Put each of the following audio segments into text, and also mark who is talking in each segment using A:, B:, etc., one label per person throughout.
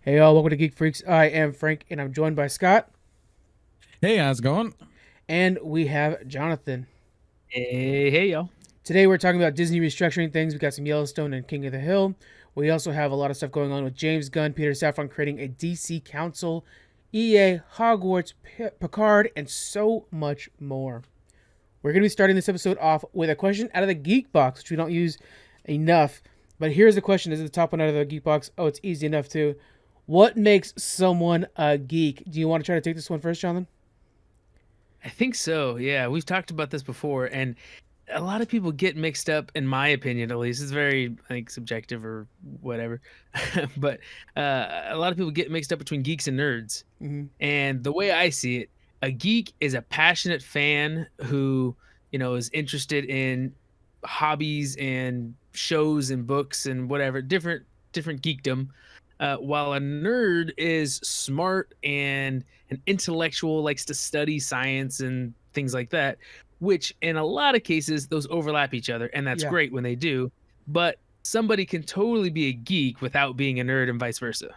A: Hey, y'all, welcome to Geek Freaks. I am Frank, and I'm joined by Scott,
B: Hey, how's it going?
A: and we have Jonathan.
C: Hey, y'all.
A: Today, we're talking about Disney restructuring things. We got some Yellowstone and King of the Hill. We also have a lot of stuff going on with James Gunn, Peter Safran creating a DC Council, EA, Hogwarts, Picard, and so much more. We're going to be starting this episode off with a question out of the Geek Box, which we don't use enough. But here's the question: This is the top one out of the Geek Box. Oh, it's easy enough too. What makes someone a geek? Do you want to try to take this one first, Jonathan?
C: I think so. Yeah, we've talked about this before, and a lot of people get mixed up, in my opinion, at least. It's very, I think, subjective or whatever. But a lot of people get mixed up between geeks and nerds.
A: Mm-hmm.
C: And the way I see it, a geek is a passionate fan who, is interested in hobbies and shows and books and whatever, different geekdom. While a nerd is smart and an intellectual, likes to study science and things like that, which in a lot of cases, those overlap each other. And that's
A: Yeah,
C: great when they do. But somebody can totally be a geek without being a nerd and vice versa.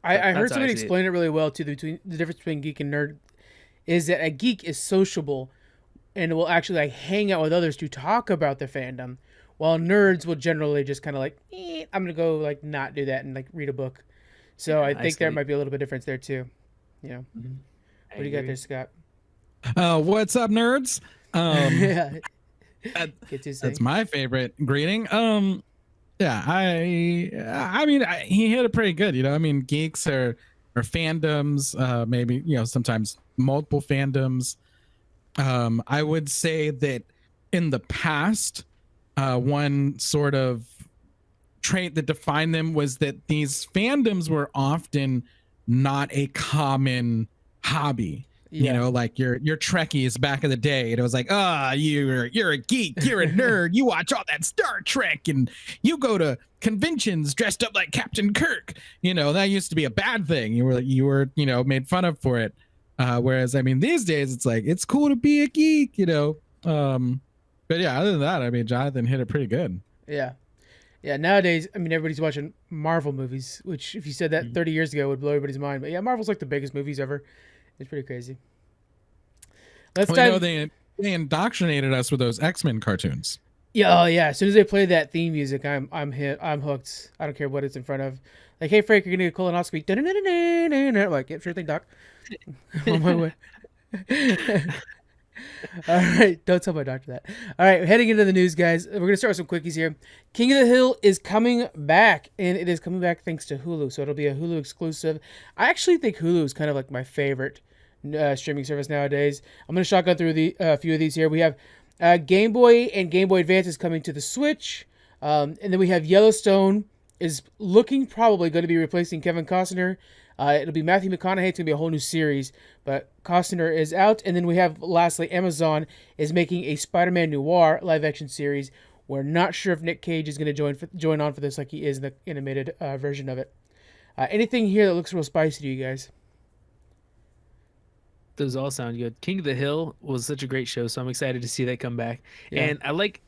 A: I heard
C: That's how I
A: somebody
C: see it.
A: explain it really well too. Between the difference between geek and nerd is that a geek is sociable and will actually like hang out with others to talk about the fandom, while nerds will generally just kind of like, I'm gonna go like not do that and like read a book. So
C: Yeah,
A: I think there might be a little bit of difference there too. You know,
C: Mhm. I
A: what do you got there,
C: agree.
A: Scott?
B: What's up, nerds? Um,
A: Yeah,
B: that,
A: get to say.
B: that's my favorite greeting. Yeah, I mean, he hit it pretty good. I mean, geeks are fandoms. Maybe sometimes multiple fandoms. I would say that in the past, one sort of trait that defined them was that these fandoms were often not a common hobby.
A: Yeah,
B: Like your Trekkies back in the day. It was like, you're a geek, you're a nerd, you watch all that Star Trek, and you go to conventions dressed up like Captain Kirk. That used to be a bad thing. You were made fun of for it. Whereas I mean, these days it's like it's cool to be a geek. But yeah, other than that, I mean, Jonathan hit it pretty good.
A: yeah. Yeah, nowadays, I mean, everybody's watching Marvel movies, which, if you said that
C: Mhm.
A: 30 years ago, would blow everybody's mind. But yeah, Marvel's like the biggest movies ever. It's pretty crazy. Let's
B: Well,
A: dive.
B: they indoctrinated us with those X-Men cartoons.
A: Yeah, oh yeah. As soon as they play that theme music, I'm hit. I'm hooked. I don't care what it's in front of. Like, hey Frank, you're gonna get a colonoscopy. Like, yeah, sure thing, doc. On my way. All right, don't tell my doctor that. All right, heading into the news, guys. We're gonna start with some quickies here. King of the Hill is coming back, and it is coming back thanks to Hulu. So it'll be a Hulu exclusive. I actually think Hulu is kind of like my favorite streaming service nowadays. I'm gonna shotgun through the a few of these here. We have Game Boy and Game Boy Advance is coming to the Switch, and then we have Yellowstone is looking probably going to be replacing Kevin Costner. It'll be Matthew McConaughey. It's going to be a whole new series, but Costner is out. And then we have, lastly, Amazon is making a Spider-Man Noir live-action series. We're not sure if Nick Cage is going to join on for this like he is in the animated version of it. Anything here that looks real spicy to you guys?
C: Those all sound good. King of the Hill was such a great show, so I'm excited to see that come back.
A: Yeah.
C: And I like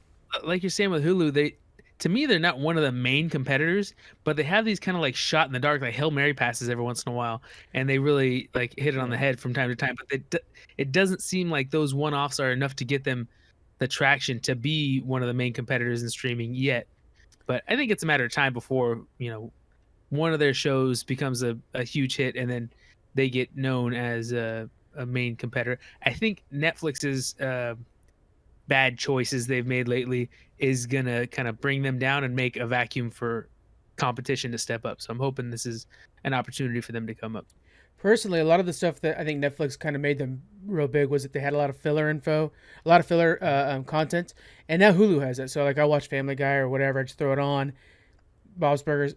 C: you're saying with Hulu, to me they're not one of the main competitors, but they have these kind of like shot in the dark, like Hail Mary passes every once in a while, and they really like hit it on the
A: Yeah.
C: head from time to time. But it doesn't seem like those one-offs are enough to get them the traction to be one of the main competitors in streaming yet. But I think it's a matter of time before one of their shows becomes a huge hit, and then they get known as a main competitor. I think Netflix's bad choices they've made lately is gonna kind of bring them down and make a vacuum for competition to step up. So I'm hoping this is an opportunity for them to come up.
A: Personally, a lot of the stuff that I think Netflix kind of made them real big was that they had a lot of filler info, a lot of filler content, and now Hulu has it. So like I watch Family Guy or whatever, I just throw it on. Bob's Burgers,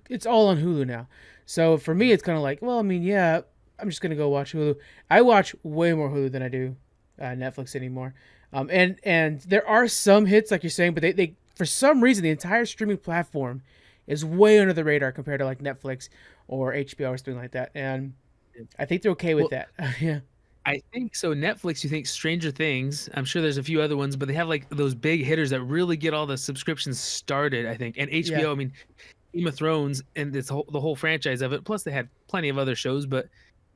A: it's all on Hulu now. So for me, it's kind of like, well, I mean, yeah, I'm just gonna go watch Hulu. I watch way more Hulu than I do Netflix anymore. And there are some hits like you're saying, but they for some reason the entire streaming platform is way under the radar compared to like Netflix or HBO or something like that. And I think they're okay with
C: Well,
A: that. Yeah.
C: I think so. Netflix, you think Stranger Things. I'm sure there's a few other ones, but they have like those big hitters that really get all the subscriptions started, I think. And
A: Yeah.
C: HBO, I mean, Game of Thrones and the whole franchise of it. Plus, they had plenty of other shows, but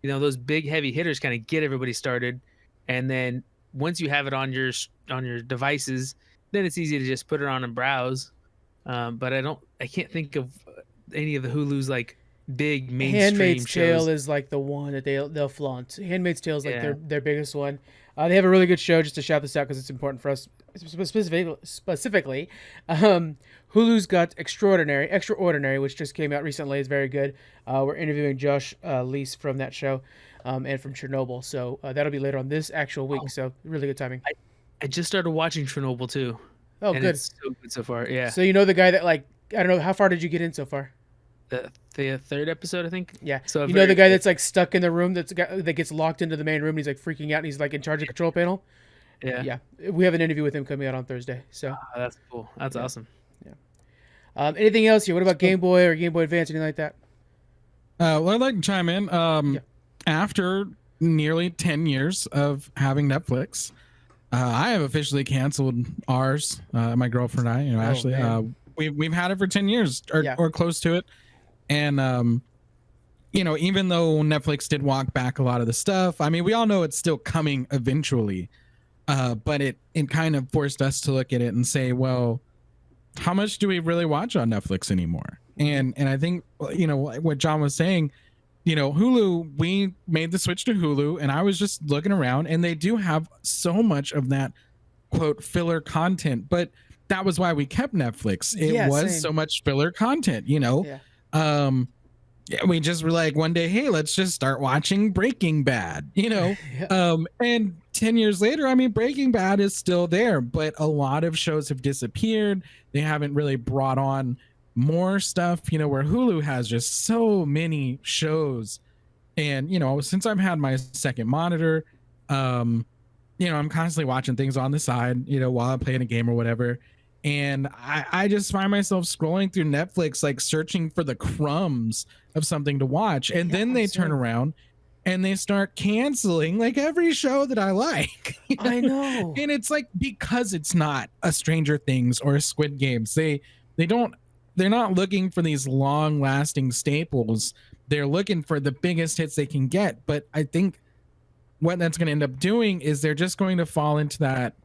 C: those big heavy hitters kind of get everybody started, and then once you have it on your devices, then it's easy to just put it on and browse. But I can't think of any of the Hulu's like big mainstream
A: Handmaid's
C: shows.
A: Tale is like the one that they'll flaunt. Handmaid's Tale is like their biggest one. They have a really good show, just to shout this out because it's important for us specifically. Hulu's got Extraordinary, which just came out recently. Is very good. We're interviewing Josh Leese from that show, and from Chernobyl. So that'll be later on this actual week. So really good timing.
C: I just started watching Chernobyl too.
A: Oh,
C: and
A: good.
C: It's so good so far. Yeah.
A: So the guy that I don't know, how far did you get in so far?
C: The third episode, I think.
A: Yeah.
C: So
A: the guy that's like stuck in the room that gets locked into the main room and he's like freaking out and he's like in charge of the control panel.
C: Yeah.
A: Yeah. We have an interview with him coming out on Thursday. So
C: that's cool. That's awesome.
A: Yeah. Anything else here? What about Game Boy or Game Boy Advance, anything like that?
B: Well, I'd like to chime in. After nearly 10 years of having Netflix, I have officially canceled ours. My girlfriend and I, Ashley. We've had it for 10 years or close to it. And, even though Netflix did walk back a lot of the stuff, I mean, we all know it's still coming eventually. But it kind of forced us to look at it and say, well, how much do we really watch on Netflix anymore? And I think, what John was saying, Hulu, we made the switch to Hulu, and I was just looking around, and they do have so much of that, quote, filler content. But that was why we kept Netflix. It was so much filler content, we just were like one day, hey, let's just start watching Breaking Bad, and 10 years later, I mean, Breaking Bad is still there, but a lot of shows have disappeared. They haven't really brought on more stuff, where Hulu has just so many shows. And, since I've had my second monitor, I'm constantly watching things on the side, while I'm playing a game or whatever. And I just find myself scrolling through Netflix, like searching for the crumbs of something to watch. And then they turn around and they start canceling like every show that I like.
A: I know.
B: And it's like, because it's not a Stranger Things or a Squid Games, they're not looking for these long lasting staples. They're looking for the biggest hits they can get. But I think what that's going to end up doing is they're just going to fall into that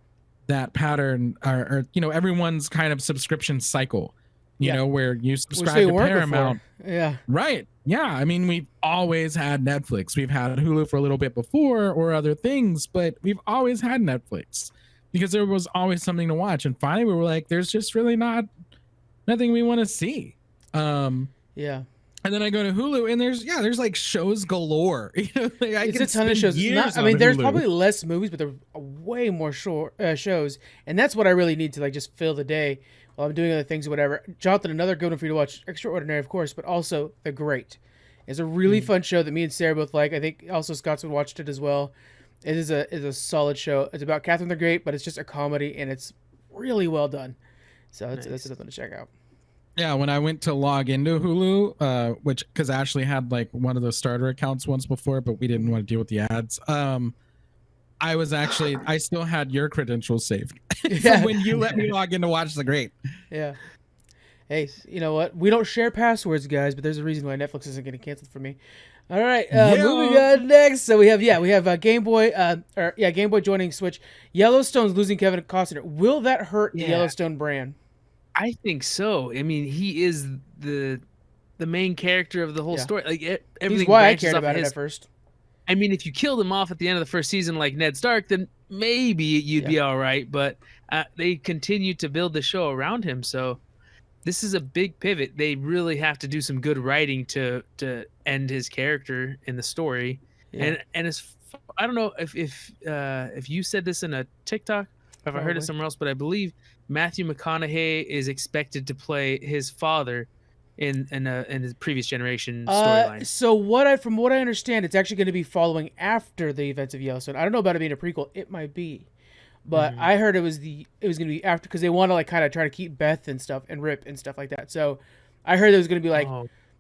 B: pattern or everyone's kind of subscription cycle, where you subscribe to Paramount.
A: Yeah.
B: Right. Yeah. I mean, we've always had Netflix. We've had Hulu for a little bit before or other things, but we've always had Netflix because there was always something to watch. And finally we were like, there's just really nothing we want to see.
A: Yeah.
B: And then I go to Hulu and there's like shows galore.
A: It's a ton of shows. There's
B: Hulu.
A: Probably less movies, but there are way more shows. And that's what I really need to like just fill the day while I'm doing other things or whatever. Jonathan, another good one for you to watch, Extraordinary, of course, but also The Great. It's a really fun show that me and Sarah both like. I think also Scotsman watched it as well. It is a solid show. It's about Catherine the Great, but it's just a comedy and it's really well done. So that's another one to check out.
B: Yeah, when I went to log into Hulu, because Ashley had like one of those starter accounts once before, but we didn't want to deal with the ads. I still had your credentials saved from when you let me log in to watch The Great.
A: Yeah. Hey, you know what? We don't share passwords, guys, but there's a reason why Netflix isn't getting canceled for me. All right, moving on next. So we have Game Boy, Game Boy joining Switch. Yellowstone's losing Kevin Costner. Will that hurt the Yellowstone brand?
C: I think so. I mean, he is the main character of the whole story. Like everything.
A: He's why I cared about it at first.
C: I mean, if you killed him off at the end of the first season, like Ned Stark, then maybe you'd be all right. But they continue to build the show around him, so this is a big pivot. They really have to do some good writing to end his character in the story. And I don't know if you said this in a TikTok, or if I heard it somewhere else, but I believe Matthew McConaughey is expected to play his father in his previous generation storyline.
A: So from what I understand, it's actually going to be following after the events of Yellowstone. I don't know about it being a prequel. It might be, but I heard it was going to be after because they want to like kind of try to keep Beth and stuff and Rip and stuff like that. So I heard it was going to be like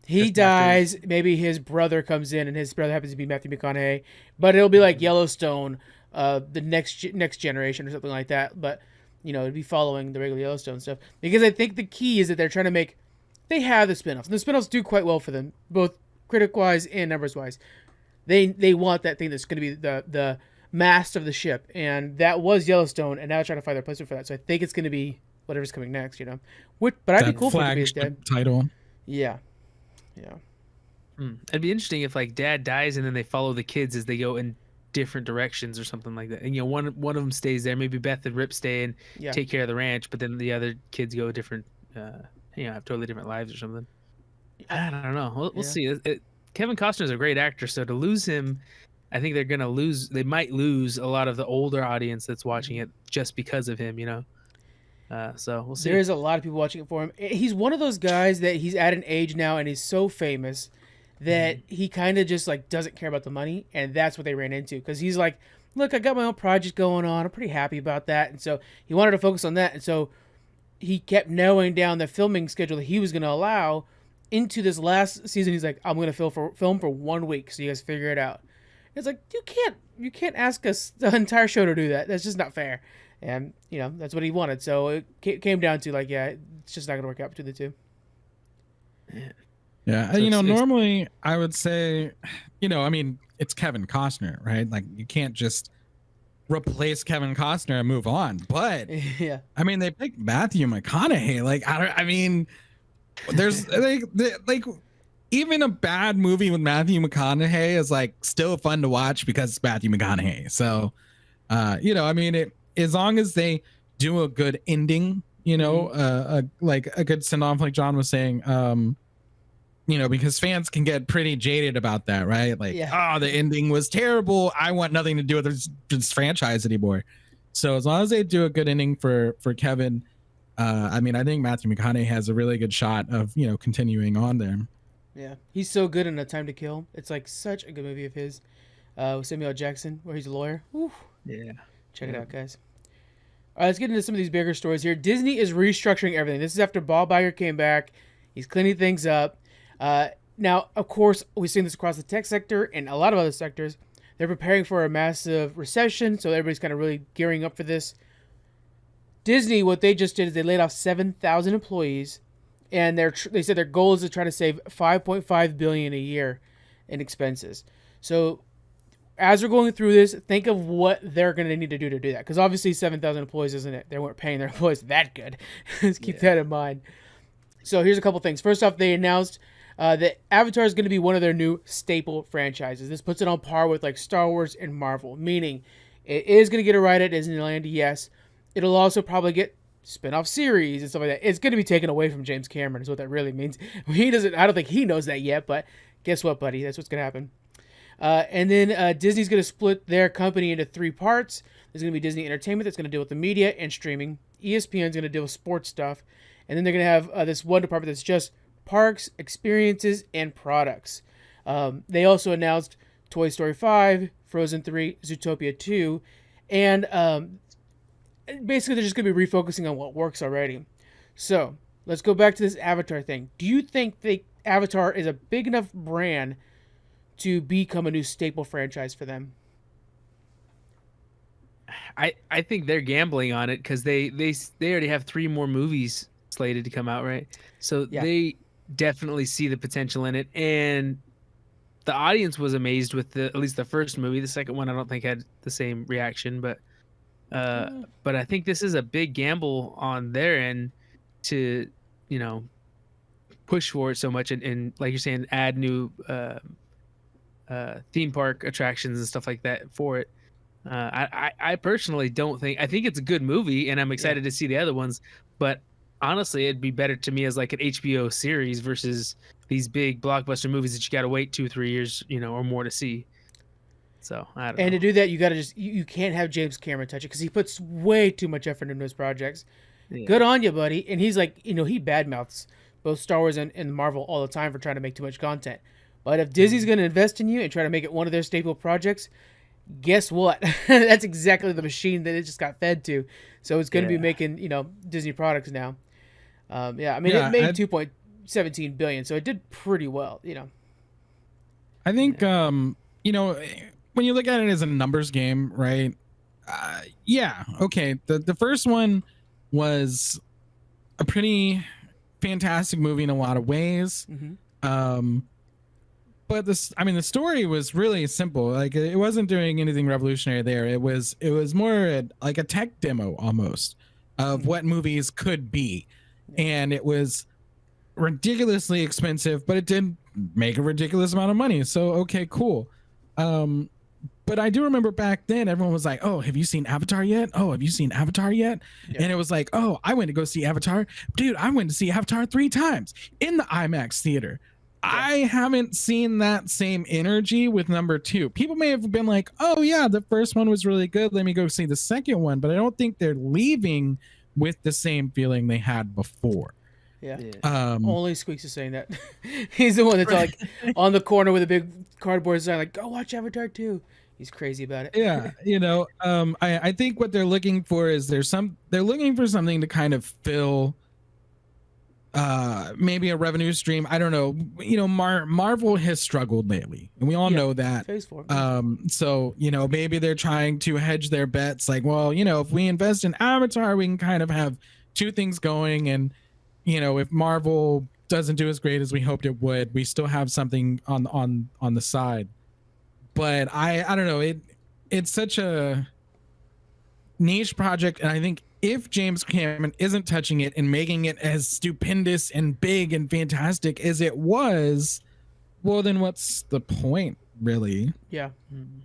A: he dies, maybe his brother comes in, and his brother happens to be Matthew McConaughey, but it'll be like Yellowstone, the next generation or something like that. But it'd be following the regular Yellowstone stuff because I think the key is that they're trying to make they have the spinoffs. And the spinoffs do quite well for them, both critic-wise and numbers-wise. They want that thing that's going to be the mast of the ship, and that was Yellowstone, and now they're trying to find their placement for that. So I think it's going to be whatever's coming next, you know. But I'd be cool for it to be his dad.
B: Title.
A: Yeah.
C: It'd be interesting if like dad dies and then they follow the kids as they go in different directions or something like that. And one of them stays there. Maybe Beth and Rip stay and take care of the ranch, but then the other kids go different. Have totally different lives or something. I don't know. We'll see. Kevin Costner's a great actor, so to lose him, I think they're gonna lose. They might lose a lot of the older audience that's watching it just because of him. So we'll see.
A: There's a lot of people watching it for him. He's one of those guys that he's at an age now and he's so famous that he kind of just like doesn't care about the money, and that's what they ran into, because he's like, look, I got my own project going on. I'm pretty happy about that, and so he wanted to focus on that, and so he kept narrowing down the filming schedule that he was going to allow into this last season. He's like, I'm going to film for 1 week, so you guys figure it out. It's like, you can't ask us the entire show to do that. That's just not fair. And that's what he wanted. So it came down to like, it's just not going to work out between the two.
B: Yeah, so normally I would say, I mean, it's Kevin Costner, right? Like, you can't just replace Kevin Costner and move on. But
A: yeah,
B: I mean, they picked Matthew McConaughey. Like, I mean, there's like even a bad movie with Matthew McConaughey is like still fun to watch because it's Matthew McConaughey. So, I mean, as long as they do a good ending, like a good send off, like John was saying, because fans can get pretty jaded about that, right? Like, the ending was terrible. I want nothing to do with this franchise anymore. So as long as they do a good ending for Kevin, I mean, I think Matthew McConaughey has a really good shot of, continuing on there.
A: Yeah, he's so good in A Time to Kill. It's like such a good movie of his, with Samuel L. Jackson, where he's a lawyer. Whew.
C: Yeah.
A: Check it out, guys. All right, let's get into some of these bigger stories here. Disney is restructuring everything. This is after Bob Iger came back. He's cleaning things up. Now, of course, we've seen this across the tech sector and a lot of other sectors. They're preparing for a massive recession, so everybody's kind of really gearing up for this. Disney, what they just did is they laid off 7,000 employees, and they said their goal is to try to save $5.5 billion a year in expenses. So as we're going through this, think of what they're going to need to do that, because obviously 7,000 employees isn't it? They weren't paying their employees that good. Let's keep that in mind. So here's a couple things. First off, they announced that Avatar is going to be one of their new staple franchises. This puts it on par with like Star Wars and Marvel, meaning it is going to get a ride at Disneyland, yes. It'll also probably get spin-off series and stuff like that. It's going to be taken away from James Cameron is what that really means. I don't think he knows that yet, but guess what, buddy? That's what's going to happen. And then Disney's going to split their company into 3 parts. There's going to be Disney Entertainment that's going to deal with the media and streaming. ESPN's going to deal with sports stuff. And then they're going to have this one department that's just parks, experiences, and products. They also announced Toy Story 5, Frozen 3, Zootopia 2, and basically they're just going to be refocusing on what works already. So let's go back to this Avatar thing. Do you think Avatar is a big enough brand to become a new staple franchise for them?
C: I think they're gambling on it because they already have 3 more movies slated to come out, right? So they definitely see the potential in it, and the audience was amazed with at least the first movie. The second one I don't think had the same reaction, but I think this is a big gamble on their end to push for it so much and like you're saying, add new theme park attractions and stuff like that for it. I personally don't think. I think it's a good movie, and I'm excited to see the other ones. But honestly, it'd be better to me as like an HBO series versus these big blockbuster movies that you got to wait 2-3 years, or more to see. So I don't know.
A: And to do that, you got to you can't have James Cameron touch it because he puts way too much effort into his projects. Yeah. Good on you, buddy. And he's like, he badmouths both Star Wars and Marvel all the time for trying to make too much content. But if Disney's going to invest in you and try to make it one of their staple projects, guess what? That's exactly the machine that it just got fed to. So it's going to be making, Disney products now. I mean, it made $2.17 billion, so it did pretty well,
B: I think, when you look at it as a numbers game, right? Okay. The first one was a pretty fantastic movie in a lot of ways. But the story was really simple. Like, it wasn't doing anything revolutionary there. It was more like a tech demo almost of what movies could be. And it was ridiculously expensive, but it did make a ridiculous amount of money. So, okay, cool. But I do remember back then everyone was like, oh, have you seen Avatar yet? Oh, have you seen Avatar yet? Yeah. And it was like, oh, I went to go see Avatar. Dude, I went to see Avatar 3 times in the IMAX theater. Yeah. I haven't seen that same energy with number 2. People may have been like, oh yeah, the first one was really good, let me go see the second one. But I don't think they're leaving with the same feeling they had before.
A: Yeah. Only Squeaks is saying that. He's the one that's like on the corner with a big cardboard sign, like, go watch Avatar 2. He's crazy about it.
B: Yeah, I think what they're looking for is they're looking for something to kind of fill maybe a revenue stream. I don't know. Marvel has struggled lately, and we all know that.
A: Phase 4.
B: So maybe they're trying to hedge their bets. Like, well, if we invest in Avatar, we can kind of have two things going, and if Marvel doesn't do as great as we hoped it would, we still have something on the side. But I don't know. It's such a niche project, and I think if James Cameron isn't touching it and making it as stupendous and big and fantastic as it was, well, then what's the point, really?
A: Yeah.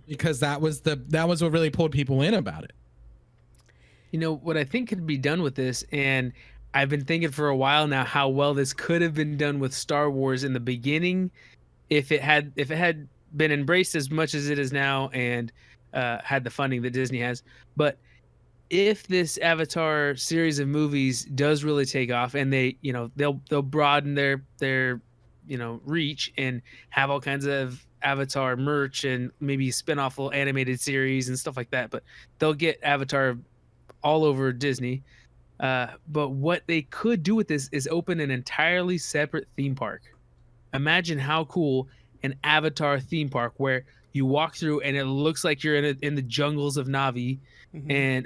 B: Because that was what really pulled people in about it.
C: What I think could be done with this, and I've been thinking for a while now how well this could have been done with Star Wars in the beginning, if it had been embraced as much as it is now and had the funding that Disney has. But if this Avatar series of movies does really take off, and they'll broaden their reach and have all kinds of Avatar merch and maybe spin-off little animated series and stuff like that, but they'll get Avatar all over Disney. But what they could do with this is open an entirely separate theme park. Imagine how cool an Avatar theme park where you walk through and it looks like you're in the jungles of Na'vi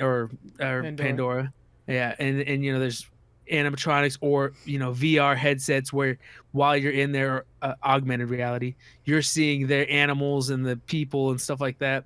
C: or Pandora. Yeah, and there's animatronics or VR headsets where while you're in there, augmented reality, you're seeing their animals and the people and stuff like that.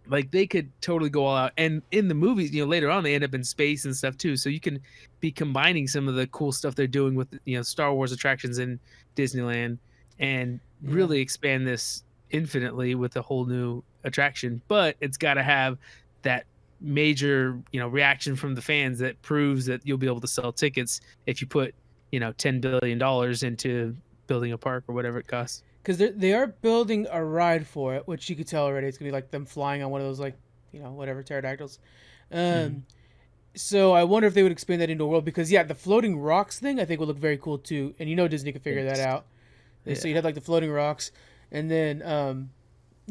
C: Like, they could totally go all out. And in the movies, later on they end up in space and stuff too. So you can be combining some of the cool stuff they're doing with Star Wars attractions in Disneyland and really expand this infinitely with a whole new attraction. But it's got to have that major reaction from the fans that proves that you'll be able to sell tickets if you put $10 billion into building a park or whatever it costs.
A: Because they are building a ride for it, which you could tell already. It's gonna be like them flying on one of those, like, whatever, pterodactyls. So I wonder if they would expand that into a world, because the floating rocks thing I think would look very cool too, and Disney could figure that out. Yeah. So you'd have like the floating rocks, and then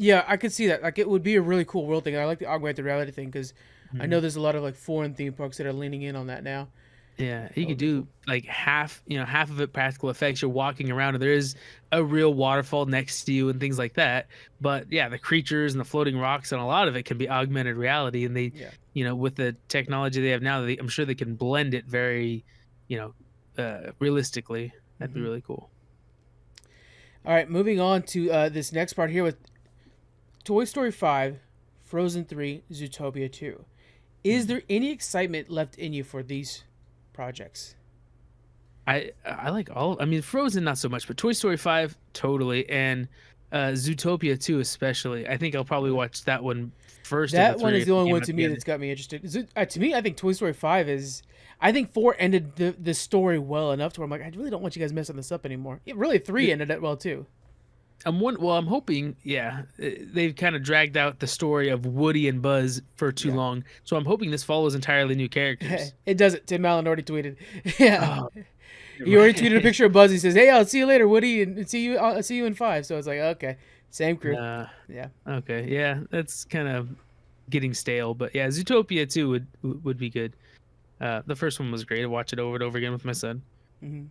A: I could see that. Like, it would be a really cool world thing. I like the augmented reality thing because I know there's a lot of like foreign theme parks that are leaning in on that now.
C: Yeah, you could do like half of it practical effects. You're walking around and there is a real waterfall next to you and things like that. But the creatures and the floating rocks and a lot of it can be augmented reality. And they, with the technology they have now, I'm sure they can blend it very, realistically. That'd be really cool.
A: All right, moving on to this next part here with Toy Story 5, Frozen 3, Zootopia 2. Is there any excitement left in you for these projects?
C: I like all. I mean, Frozen not so much, but Toy Story 5 totally, and Zootopia 2 especially. I think I'll probably watch that one first.
A: That one is the only one to me that's got me interested. To me, I think Toy Story 5 is. I think 4 ended the story well enough to where I'm like, I really don't want you guys messing this up anymore. Really, 3 ended it well too.
C: I'm hoping, they've kind of dragged out the story of Woody and Buzz for too long. So I'm hoping this follows entirely new characters.
A: It doesn't. Tim Allen already tweeted. He already tweeted a picture of Buzz. He says, "Hey, I'll see you later, Woody, and I'll see you in 5." So it's like, okay, same crew. Yeah.
C: Okay. Yeah, that's kind of getting stale, but Zootopia 2 would be good. The first one was great. I watched it over and over again with my son.
A: Mm-hmm.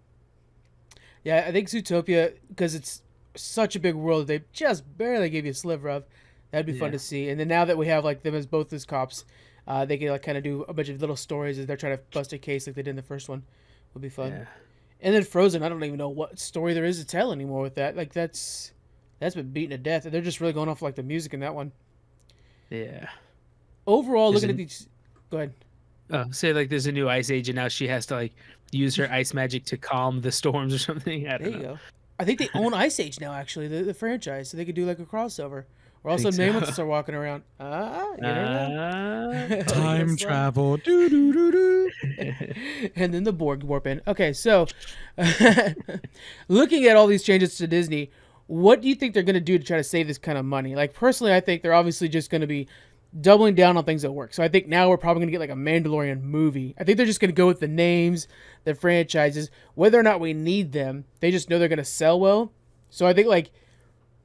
A: Yeah, I think Zootopia, because it's such a big world, they just barely gave you a sliver of. That'd be fun to see. And then now that we have like them as both as cops, they can like kind of do a bunch of little stories as they're trying to bust a case like they did in the first one. Would be fun. And then Frozen, I don't even know what story there is to tell anymore with that. Like that's been beaten to death. They're just really going off like the music in that one.
C: Yeah.
A: Overall,
C: There's
A: looking at
C: an,
A: these, go ahead.
C: say like there's a new ice age and now she has to like use her ice magic to calm the storms or something. I
A: There
C: don't
A: you
C: know.
A: go. I think they own Ice Age now, actually, the franchise, so they could do like a crossover. Or
C: I
A: also
C: think so.
A: Mammoths are walking around. You never know.
B: Time
A: Yes,
B: travel. Doo, doo, doo, doo.
A: And then the Borg warp in. Okay, so looking at all these changes to Disney, what do you think they're going to do to try to save this kind of money? Like, personally, I think they're obviously just going to be doubling down on things that work. So I think now we're probably going to get like a Mandalorian movie. I think they're just going to go with the names, the franchises, whether or not we need them. They just know they're going to sell well. So I think like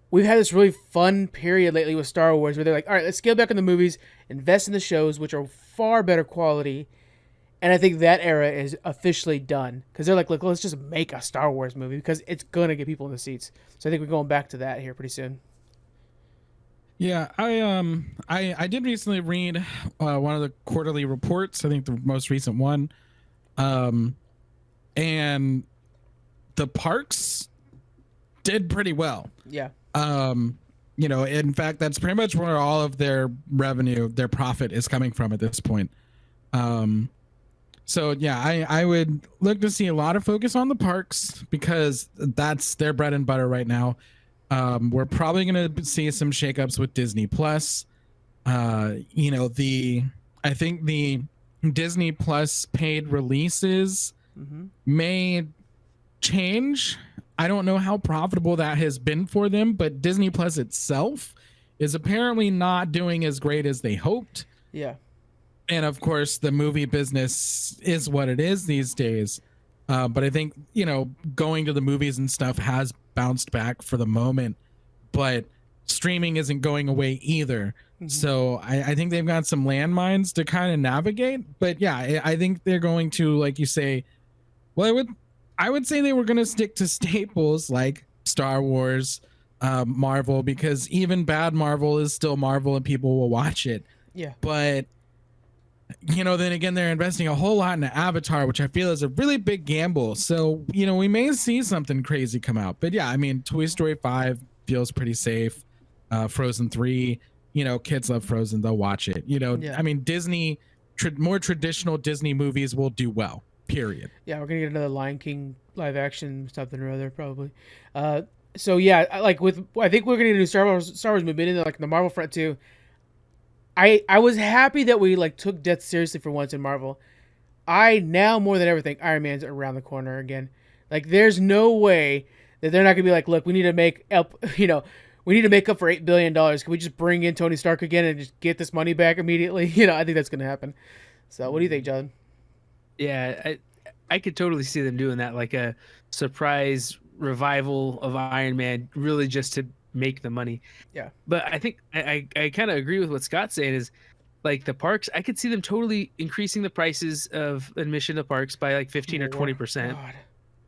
A: we've had this really fun period lately with Star Wars where they're like, all right, let's scale back on the movies, invest in the shows, which are far better quality. And I think that era is officially done because they're like, look, let's just make a Star Wars movie because it's going to get people in the seats. So I think we're going back to that here pretty soon.
B: Yeah, I did recently read one of the quarterly reports. I think the most recent one, and the parks did pretty well.
A: Yeah.
B: In fact, that's pretty much where all of their revenue, their profit is coming from at this point. So yeah, I would look to see a lot of focus on the parks because that's their bread and butter right now. We're probably going to see some shakeups with Disney Plus. I think the Disney Plus paid releases may change. I don't know how profitable that has been for them, but Disney Plus itself is apparently not doing as great as they hoped.
A: Yeah.
B: And of course, the movie business is what it is these days. But I think, going to the movies and stuff has bounced back for the moment, but streaming isn't going away either. So I think they've got some landmines to kind of navigate. But yeah, I think they're going to, like you say, well, I would say they were going to stick to staples like Star Wars, Marvel, because even bad Marvel is still Marvel and people will watch it.
A: Yeah.
B: But then again, they're investing a whole lot in Avatar, which I feel is a really big gamble. So, we may see something crazy come out. But yeah, I mean, Toy Story 5 feels pretty safe. Frozen 3, kids love Frozen. They'll watch it.
A: Yeah.
B: I mean, Disney, more traditional Disney movies will do well, period.
A: Yeah, we're going to get another Lion King live action something or other, probably. So yeah, I think we're going to do Star Wars movie into like the Marvel front too. I was happy that we like took death seriously for once in Marvel. I now more than ever think Iron Man's around the corner again. Like there's no way that they're not gonna be like, look, we need to make up, we need to make up for $8 billion. Can we just bring in Tony Stark again and just get this money back immediately? I think that's gonna happen. So what do you think, John?
C: Yeah, I could totally see them doing that, like a surprise revival of Iron Man, really just to make the money.
A: Yeah.
C: But I think I kind of agree with what Scott's saying is like the parks, I could see them totally increasing the prices of admission to parks by like 15 or 20%.
A: God.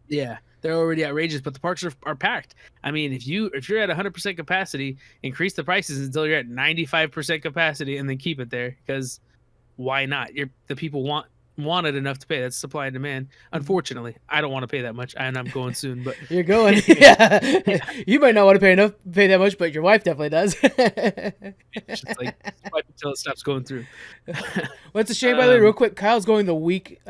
C: Yeah. They're already outrageous, but the parks are packed. I mean, if you're at 100% capacity, increase the prices until you're at 95% capacity and then keep it there because why not? The people want it enough to pay. That's supply and demand. Unfortunately, I don't want to pay that much, and I'm going soon. But
A: you're going. Yeah. You might not want to pay that much, but your wife definitely does.
C: It's just like until it stops going through.
A: Well, it's a shame, by the way, real quick. Kyle's going the week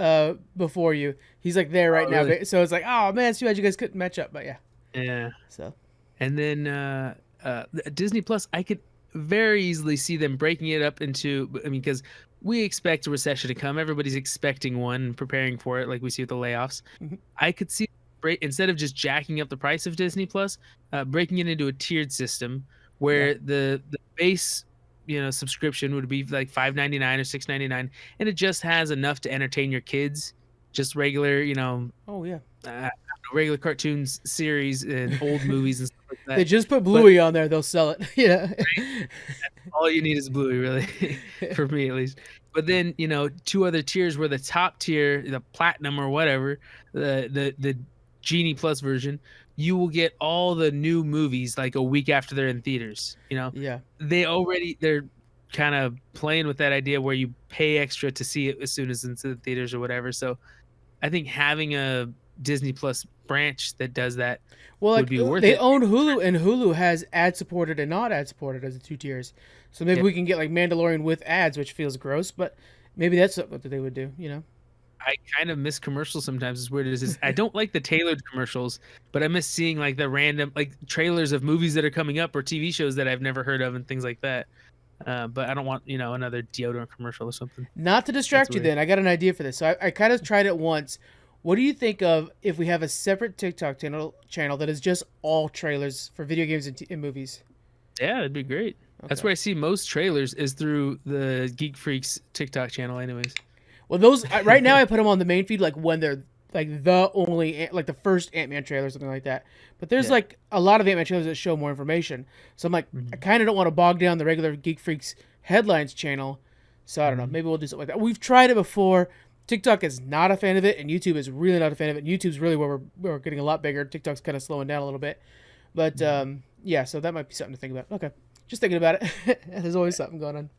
A: before you. He's like there right now,
C: really?
A: so it's like, oh man, it's too bad you guys couldn't match up. But yeah.
C: Yeah.
A: So.
C: And then Disney Plus, I could very easily see them breaking it up into. I mean, because we expect a recession to come. Everybody's expecting one, preparing for it, like we see with the layoffs. I could see instead of just jacking up the price of Disney Plus, breaking it into a tiered system where the base subscription would be like $5.99 or $6.99, and it just has enough to entertain your kids, just regular regular cartoons, series, and old movies and stuff like that.
A: They just put Bluey on there, they'll sell it. Yeah.
C: All you need is Bluey, really, for me at least. But then, two other tiers where the top tier, the platinum or whatever, the Genie Plus version, you will get all the new movies like a week after they're in theaters.
A: Yeah.
C: They're kind of playing with that idea where you pay extra to see it as soon as it's in the theaters or whatever. So I think having a Disney Plus branch that does that
A: Well,
C: would
A: like
C: be worth
A: they
C: it.
A: own Hulu, and Hulu has ad supported and not ad supported as the two tiers. So maybe
C: Yep.
A: we can get like Mandalorian with ads, which feels gross, but maybe that's what they would do. You know?
C: I kind of miss commercials sometimes. As weird as it is, I don't like the tailored commercials, but I miss seeing like the random like trailers of movies that are coming up or TV shows that I've never heard of and things like that. But I don't want another deodorant commercial or something.
A: Not to
C: That's
A: distract you,
C: weird.
A: then I got an idea for this. So I kind of tried it once. What do you think of if we have a separate TikTok channel that is just all trailers for video games and movies?
C: Yeah, that'd be great. That's
A: Okay.
C: where I see most trailers is through the Geek Freaks TikTok channel, anyways.
A: Well, those right now I put them on the main feed like when they're like the only like the first Ant-Man trailer or something like that. But there's
C: Yeah.
A: like a lot of Ant-Man trailers that show more information. So I'm like, I kind of don't want to bog down the regular Geek Freaks headlines channel. So I don't know. Maybe we'll do something like that. We've tried it before. TikTok is not a fan of it, and YouTube is really not a fan of it. YouTube's really where we're getting a lot bigger. TikTok's kind of slowing down a little bit. But yeah, so that might be something to think about. Okay, just thinking about it. There's always something going on.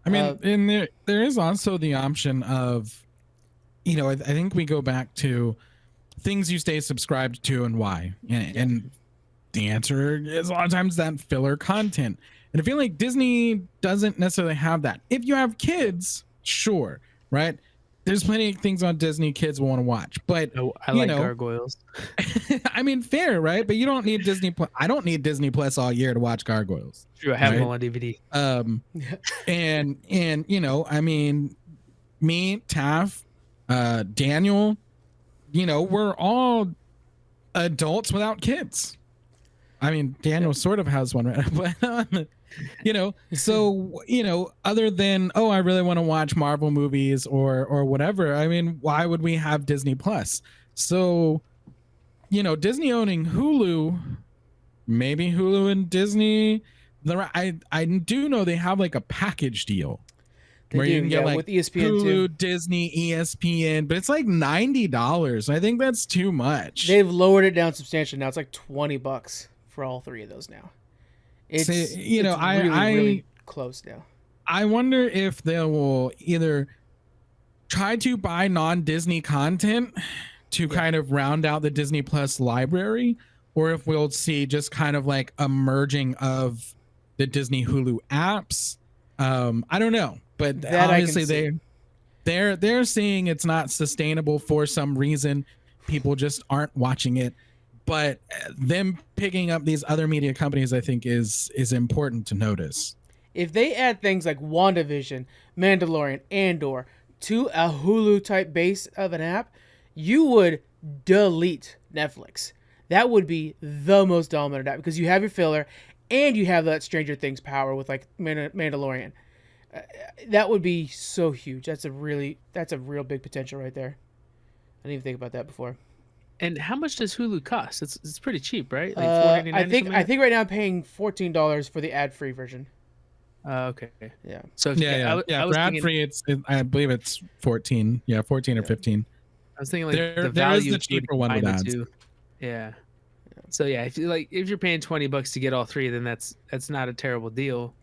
B: I mean, and there is also the option of, I think we go back to things you stay subscribed to and why. And the answer is a lot of times that filler content. And I feel like Disney doesn't necessarily have that. If you have kids, sure, right? There's plenty of things on Disney kids will want to watch. But
C: Oh, I like gargoyles.
B: I mean, fair, right? But you don't need Disney Plus. I don't need Disney Plus all year to watch gargoyles.
C: True, I have them
B: Right.
C: all on DVD.
B: And I mean, me, Taff, Daniel, we're all adults without kids. I mean, Daniel sort of has one, right? But so other than I really want to watch Marvel movies or whatever. I mean, why would we have Disney Plus? So, Disney owning Hulu, maybe Hulu and Disney. I do know they have like a package deal
A: They do,
B: you can get like
A: with ESPN
B: Hulu,
A: too.
B: Disney, ESPN, but it's like $90. I think that's too much.
A: They've lowered it down substantially now. It's like $20 for all three of those now. It's really close now.
B: I wonder if they will either try to buy non-Disney content to kind of round out the Disney Plus library, or if we'll see just kind of like a merging of the Disney Hulu apps. I don't know, but
A: That
B: obviously they're saying it's not sustainable for some reason. People just aren't watching it. But them picking up these other media companies, I think, is important to notice.
A: If they add things like WandaVision, Mandalorian, Andor to a Hulu type base of an app, you would delete Netflix. That would be the most dominant app because you have your filler and you have that Stranger Things power with like Mandalorian. That would be so huge. That's a real big potential right there. I didn't even think about that before.
C: And how much does Hulu cost? It's pretty cheap, right? Like $4.99
A: I think right now I'm paying $14 for the ad-free version.
C: Okay.
A: Yeah.
C: So
B: For
C: was
B: ad
C: thinking,
B: free, I believe it's 14. Yeah, 14 or 15.
C: I was thinking like
B: There
C: the
B: is
C: value
B: the
C: of
B: cheaper one with
C: combining
B: ads.
C: the two. Yeah. So yeah, if you're paying $20 to get all three, then that's not a terrible deal.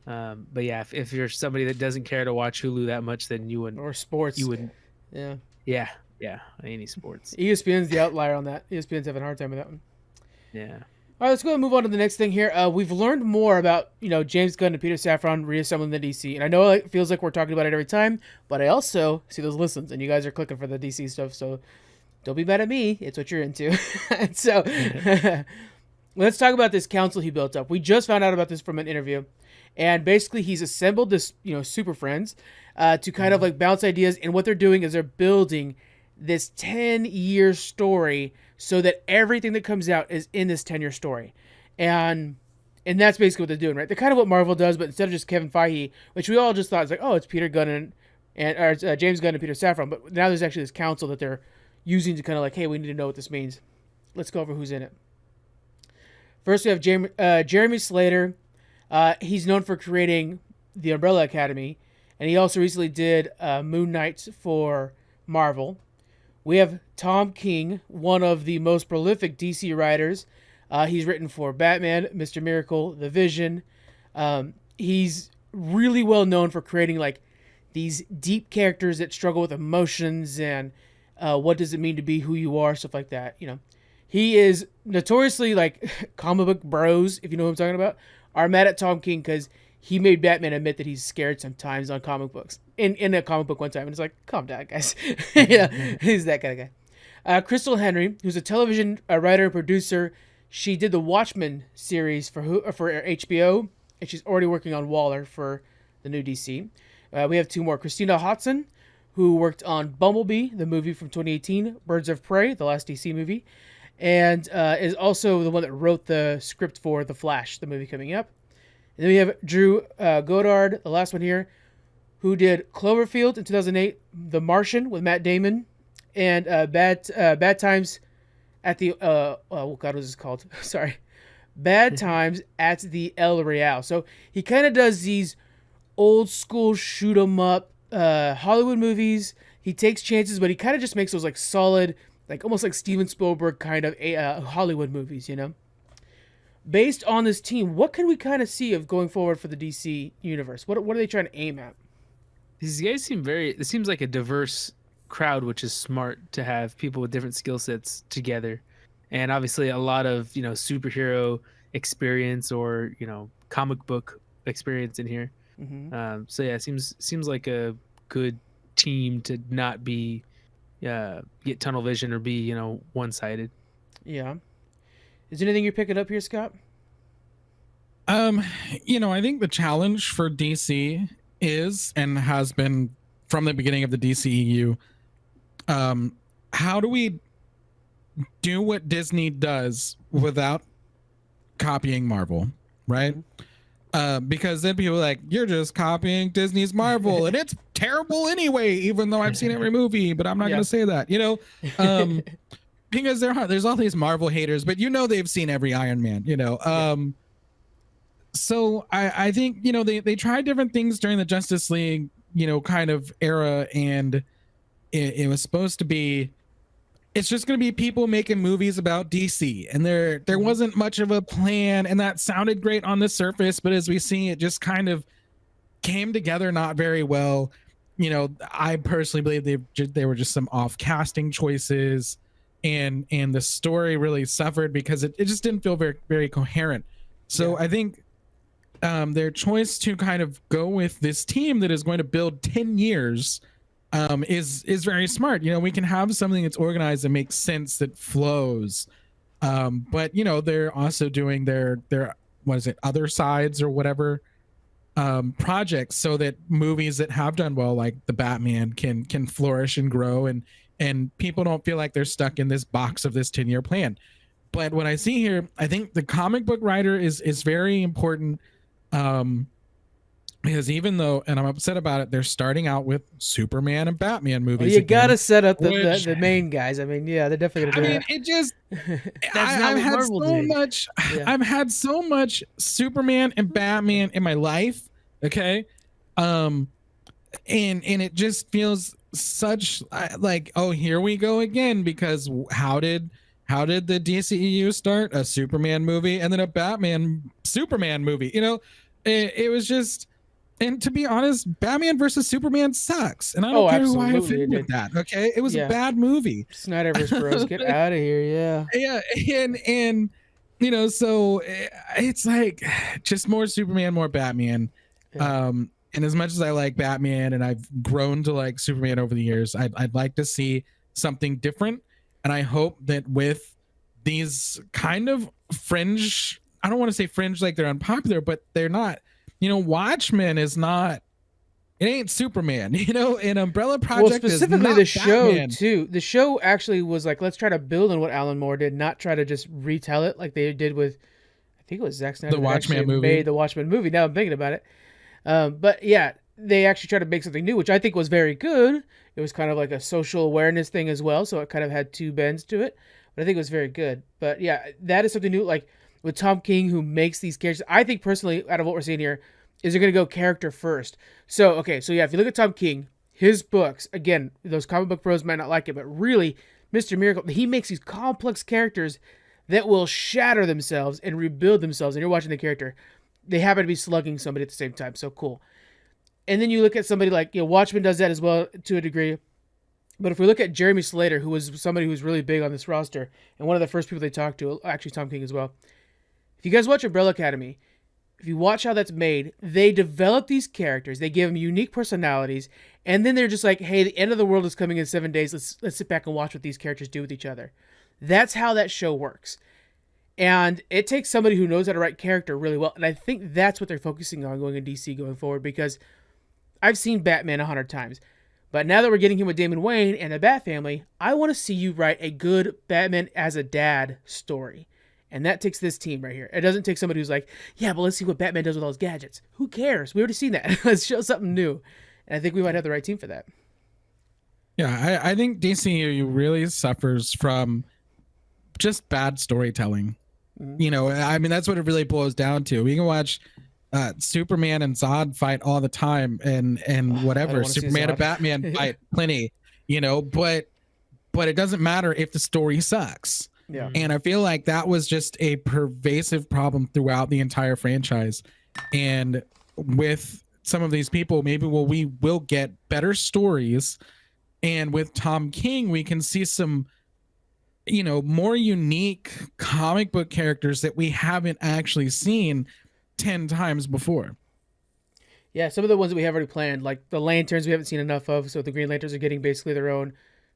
C: But yeah, if you're somebody that doesn't care to watch Hulu that much, then you wouldn't.
A: Or sports.
C: You wouldn't.
A: Yeah.
C: Yeah. Any sports.
A: ESPN's the outlier on that. ESPN's having a hard time with that one.
C: Yeah.
A: All right, let's go ahead and move on to the next thing here. We've learned more about, James Gunn and Peter Safran reassembling the DC. And I know it feels like we're talking about it every time, but I also see those listens, and you guys are clicking for the DC stuff, so don't be mad at me. It's what you're into. So let's talk about this council he built up. We just found out about this from an interview. And basically, he's assembled this, Super Friends to kind of like bounce ideas. And what they're doing is they're building this 10-year story so that everything that comes out is in this 10-year story. And that's basically what they're doing, right? They're kind of what Marvel does, but instead of just Kevin Feige, which we all just thought was like, oh, it's Peter Gunn or James Gunn and Peter Safran. But now there's actually this council that they're using to kind of like, hey, we need to know what this means. Let's go over who's in it. First, we have Jeremy Slater. He's known for creating the Umbrella Academy, and he also recently did Moon Knight for Marvel. We have Tom King, one of the most prolific DC writers. He's written for Batman, Mr. Miracle, The Vision. He's really well known for creating like these deep characters that struggle with emotions and what does it mean to be who you are, stuff like that. He is notoriously like comic book bros, if you know what I'm talking about, are mad at Tom King because he made Batman admit that he's scared sometimes on comic books in a comic book one time, and it's like, calm down, guys. He's that kind of guy. Crystal Henry, who's a television writer and producer, she did the Watchmen series for HBO, and she's already working on Waller for the new DC. We have two more. Christina Hodson, who worked on Bumblebee, the movie from 2018, Birds of Prey, the last DC movie, and is also the one that wrote the script for The Flash, the movie coming up. And then we have Drew Goddard, the last one here, who did Cloverfield in 2008, The Martian with Matt Damon, and Bad Times at the what was this called? Sorry, Bad Times at the El Real. So he kind of does these old school shoot 'em up Hollywood movies. He takes chances, but he kind of just makes those like solid, like almost like Steven Spielberg kind of Hollywood movies, Based on this team, what can we kind of see of going forward for the DC universe? What are they trying to aim at?
C: These guys it seems like a diverse crowd, which is smart to have people with different skill sets together. And obviously a lot of, superhero experience or, comic book experience in here.
A: Mm-hmm.
C: So yeah, it seems like a good team to not be get tunnel vision or be, one-sided.
A: Yeah. Is there anything you're picking up here, Scott?
B: I think the challenge for DC is and has been from the beginning of the DCEU. How do we do what Disney does without copying Marvel, right? Because then people are like, you're just copying Disney's Marvel and it's terrible anyway, even though I've seen every movie, but I'm not going to say that, because there's all these Marvel haters, but they've seen every Iron Man, So I think, they tried different things during the Justice League, kind of era, and it was supposed to be, it's just going to be people making movies about DC, and there wasn't much of a plan, and that sounded great on the surface, but as we see, it just kind of came together not very well. I personally believe they were just some off casting choices, and the story really suffered because it just didn't feel very, very coherent. So I think their choice to kind of go with this team that is going to build 10 years is very smart. We can have something that's organized and makes sense, that flows. But they're also doing their what is it, other sides or whatever projects, so that movies that have done well, like the Batman, can flourish and grow, and people don't feel like they're stuck in this box of this 10-year plan. But what I see here, I think the comic book writer is very important. Because even though, and I'm upset about it, they're starting out with Superman and Batman movies.
A: Well, you gotta set up the main guys. I mean, yeah, they're definitely gonna do that.
B: It just I've had so much Superman and Batman in my life. Okay, and it just feels such like, oh, here we go again. Because how did the DCEU start? A Superman movie and then a Batman Superman movie. It was just. And to be honest, Batman versus Superman sucks, and I don't care who I offend with that. Okay, it was a bad movie.
A: Snyderverse bros, get out of here! Yeah,
B: and so it's like just more Superman, more Batman. Yeah. And as much as I like Batman, and I've grown to like Superman over the years, I'd like to see something different, and I hope that with these kind of fringe, I don't want to say fringe like they're unpopular, but they're not. Watchmen is not, it ain't Superman, an Umbrella Project.
A: Well, specifically
B: is not
A: the show
B: Batman.
A: Too. The show actually was like, let's try to build on what Alan Moore did, not try to just retell it like they did with, I think it was Zack Snyder.
B: The Watchmen movie.
A: Made the Watchmen movie. Now I'm thinking about it. But yeah, they actually tried to make something new, which I think was very good. It was kind of like a social awareness thing as well. So it kind of had two bends to it, but I think it was very good. But yeah, that is something new. Like, with Tom King, who makes these characters, I think personally, out of what we're seeing here, is they're going to go character first. So, okay, so yeah, if you look at Tom King, his books, again, those comic book pros might not like it, but really, Mr. Miracle, he makes these complex characters that will shatter themselves and rebuild themselves, and you're watching the character. They happen to be slugging somebody at the same time, so cool. And then you look at somebody like, Watchmen does that as well to a degree. But if we look at Jeremy Slater, who was somebody who was really big on this roster, and one of the first people they talked to, actually Tom King as well. If you guys watch Umbrella Academy, if you watch how that's made, they develop these characters, they give them unique personalities, and then they're just like, hey, the end of the world is coming in 7 days. Let's sit back and watch what these characters do with each other. That's how that show works. And it takes somebody who knows how to write character really well. And I think that's what they're focusing on going in DC going forward, because I've seen Batman 100 times. But now that we're getting him with Damon Wayne and the Bat Family, I want to see you write a good Batman as a dad story. And that takes this team right here. It doesn't take somebody who's like, yeah, but let's see what Batman does with all his gadgets. Who cares? We already seen that. Let's show something new. And I think we might have the right team for that.
B: Yeah, I think DCU really suffers from just bad storytelling. You know, I mean, that's what it really boils down to. We can watch Superman and Zod fight all the time, and whatever. Superman and Batman fight plenty, you know, but it doesn't matter if the story sucks.
A: Yeah.
B: And I feel like that was just a pervasive problem throughout the entire franchise. And with some of these people, maybe we will get better stories. And with Tom King, we can see some, you know, more unique comic book characters that we haven't actually seen 10 times before.
A: Yeah, some of the ones that we have already planned, like the Lanterns, we haven't seen enough of. So the Green Lanterns are getting basically their own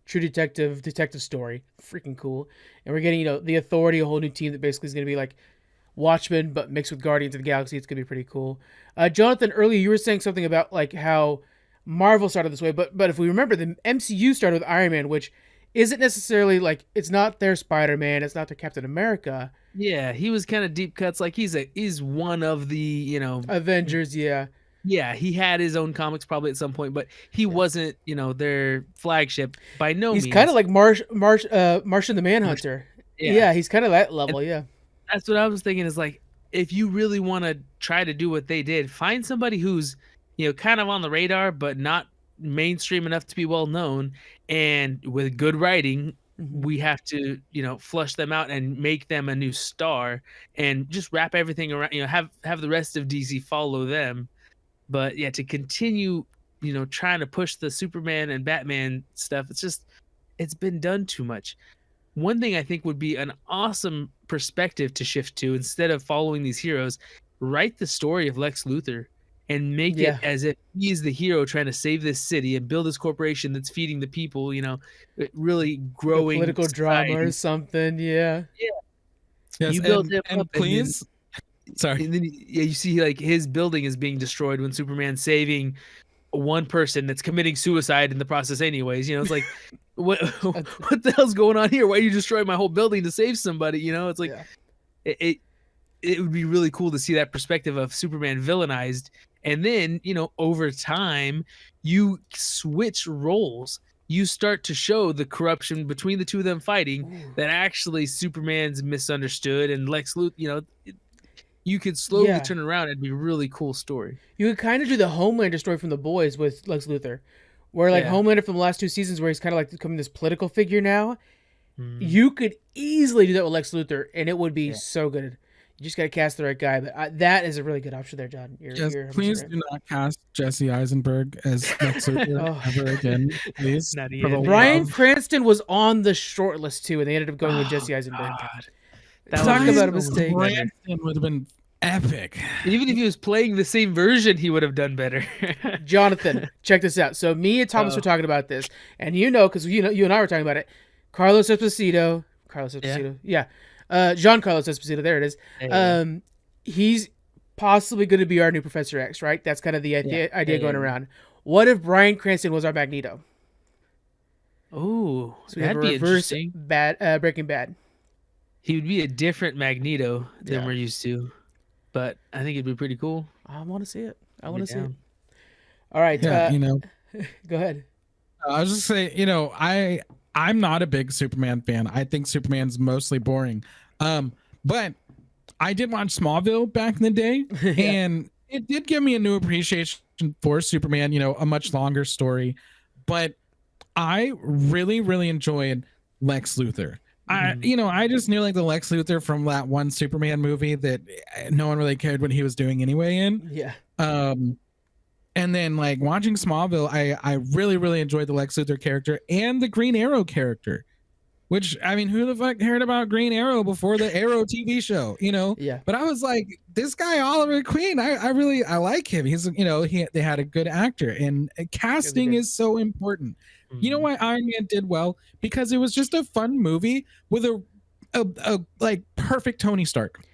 A: true detective story. Freaking cool. And we're getting, you know, the Authority, a whole new team that basically is going to be like Watchmen, but mixed with Guardians of the Galaxy. It's going to be pretty cool. Jonathan, earlier you were saying something about like how Marvel started this way, but if we remember, the MCU started with Iron Man, which isn't necessarily like, it's not their Spider-Man, it's not their Captain America.
C: Yeah, he was kind of deep cuts. Like he's one of the, you know,
A: Avengers. Yeah.
C: Yeah, he had his own comics probably at some point, but he wasn't, you know, their flagship by no means.
A: He's kind of like Martian the Manhunter. Yeah, he's kind of that level. And
C: that's what I was thinking, is like, if you really want to try to do what they did, find somebody who's, you know, kind of on the radar, but not mainstream enough to be well known, and with good writing. We have to, you know, flush them out and make them a new star, and just wrap everything around, you know, have the rest of DC follow them. But yeah, to continue, you know, trying to push the Superman and Batman stuff, it's been done too much. One thing I think would be an awesome perspective to shift to, instead of following these heroes, write the story of Lex Luthor and make it as if he is the hero trying to save this city and build this corporation that's feeding the people, you know, really growing
A: political
C: society.
A: drama or something. Yeah.
B: Yes,
C: you build him up,
B: please. Sorry.
C: And then you see like his building is being destroyed when Superman's saving one person that's committing suicide in the process anyways. You know, it's like, what the hell's going on here? Why are you destroying my whole building to save somebody? You know, it's like, it would be really cool to see that perspective of Superman villainized. And then, you know, over time, you switch roles. You start to show the corruption between the two of them fighting, that actually Superman's misunderstood, and Lex Luthor, you know, you could slowly turn around. It'd be a really cool story.
A: You could kind of do the Homelander story from The Boys with Lex Luthor, where like Homelander from the last 2 seasons, where he's kind of like becoming this political figure now. You could easily do that with Lex Luthor, and it would be so good. You just got to cast the right guy. But that is a really good option there, John. You're
B: please do not cast Jesse Eisenberg as Lex Luthor ever again, please.
A: Bryan Cranston was on the short list too, and they ended up going with Jesse Eisenberg. Talk about a mistake.
B: Cranston would have been epic.
C: Even if he was playing the same version, he would have done better.
A: Jonathan, check this out. So me and Thomas were talking about this, and you know, because you and I were talking about it. Carlos Esposito. Yeah. Giancarlo Esposito, there it is. He's possibly going to be our new Professor X, right? That's kind of the idea going around. What if Bryan Cranston was our Magneto?
C: Oh,
A: so that'd be interesting. Breaking Bad.
C: He would be a different Magneto than we're used to, but I think it'd be pretty cool.
A: I want to see it. All right.
B: You know,
A: go ahead.
B: I was just saying, you know, I'm not a big Superman fan. I think Superman's mostly boring. But I did watch Smallville back in the day, and it did give me a new appreciation for Superman, you know, a much longer story. But I really, really enjoyed Lex Luthor. I just knew like the Lex Luthor from that one Superman movie that no one really cared what he was doing anyway in.
A: Yeah.
B: And then like watching Smallville, I really, really enjoyed the Lex Luthor character and the Green Arrow character. Which, I mean, who the fuck heard about Green Arrow before the Arrow TV show, you know?
A: Yeah.
B: But I was like, this guy Oliver Queen, I really like him. He's, you know, they had a good actor, and casting is so important. You know why Iron Man did well? Because it was just a fun movie with a like perfect Tony Stark.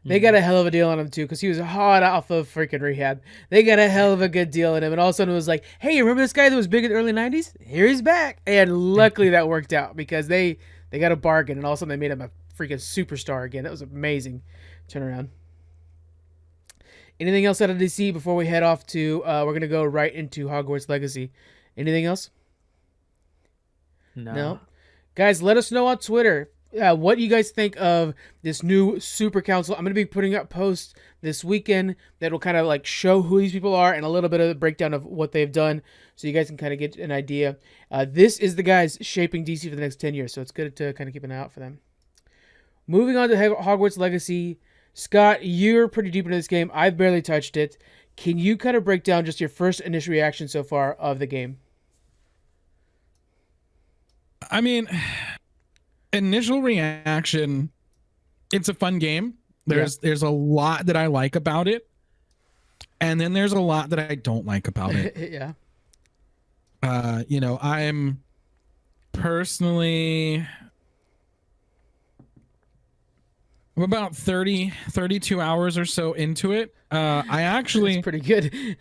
A: They got a hell of a deal on him too, because he was hot off of freaking rehab. They got a hell of a good deal on him, and all of a sudden it was like, hey, remember this guy that was big in the early '90s? Here he's back, and luckily that worked out because they got a bargain, and all of a sudden they made him a freaking superstar again. That was amazing turnaround. Anything else out of DC before we head off to? We're gonna go right into Hogwarts Legacy. Anything else? No. Guys, let us know on Twitter. What you guys think of this new super council. I'm going to be putting up posts this weekend that will kind of like show who these people are and a little bit of the breakdown of what they've done, so you guys can kind of get an idea. This is the guys shaping DC for the next 10 years, so it's good to kind of keep an eye out for them. Moving on to Hogwarts Legacy. Scott, you're pretty deep into this game. I've barely touched it. Can you kind of break down just your first initial reaction so far of the game?
B: I mean, initial reaction, it's a fun game. There's a lot that I like about it, and then there's a lot that I don't like about it.
A: Yeah.
B: You know, I'm personally I'm about 32 hours or so into it. I actually
A: That's pretty good.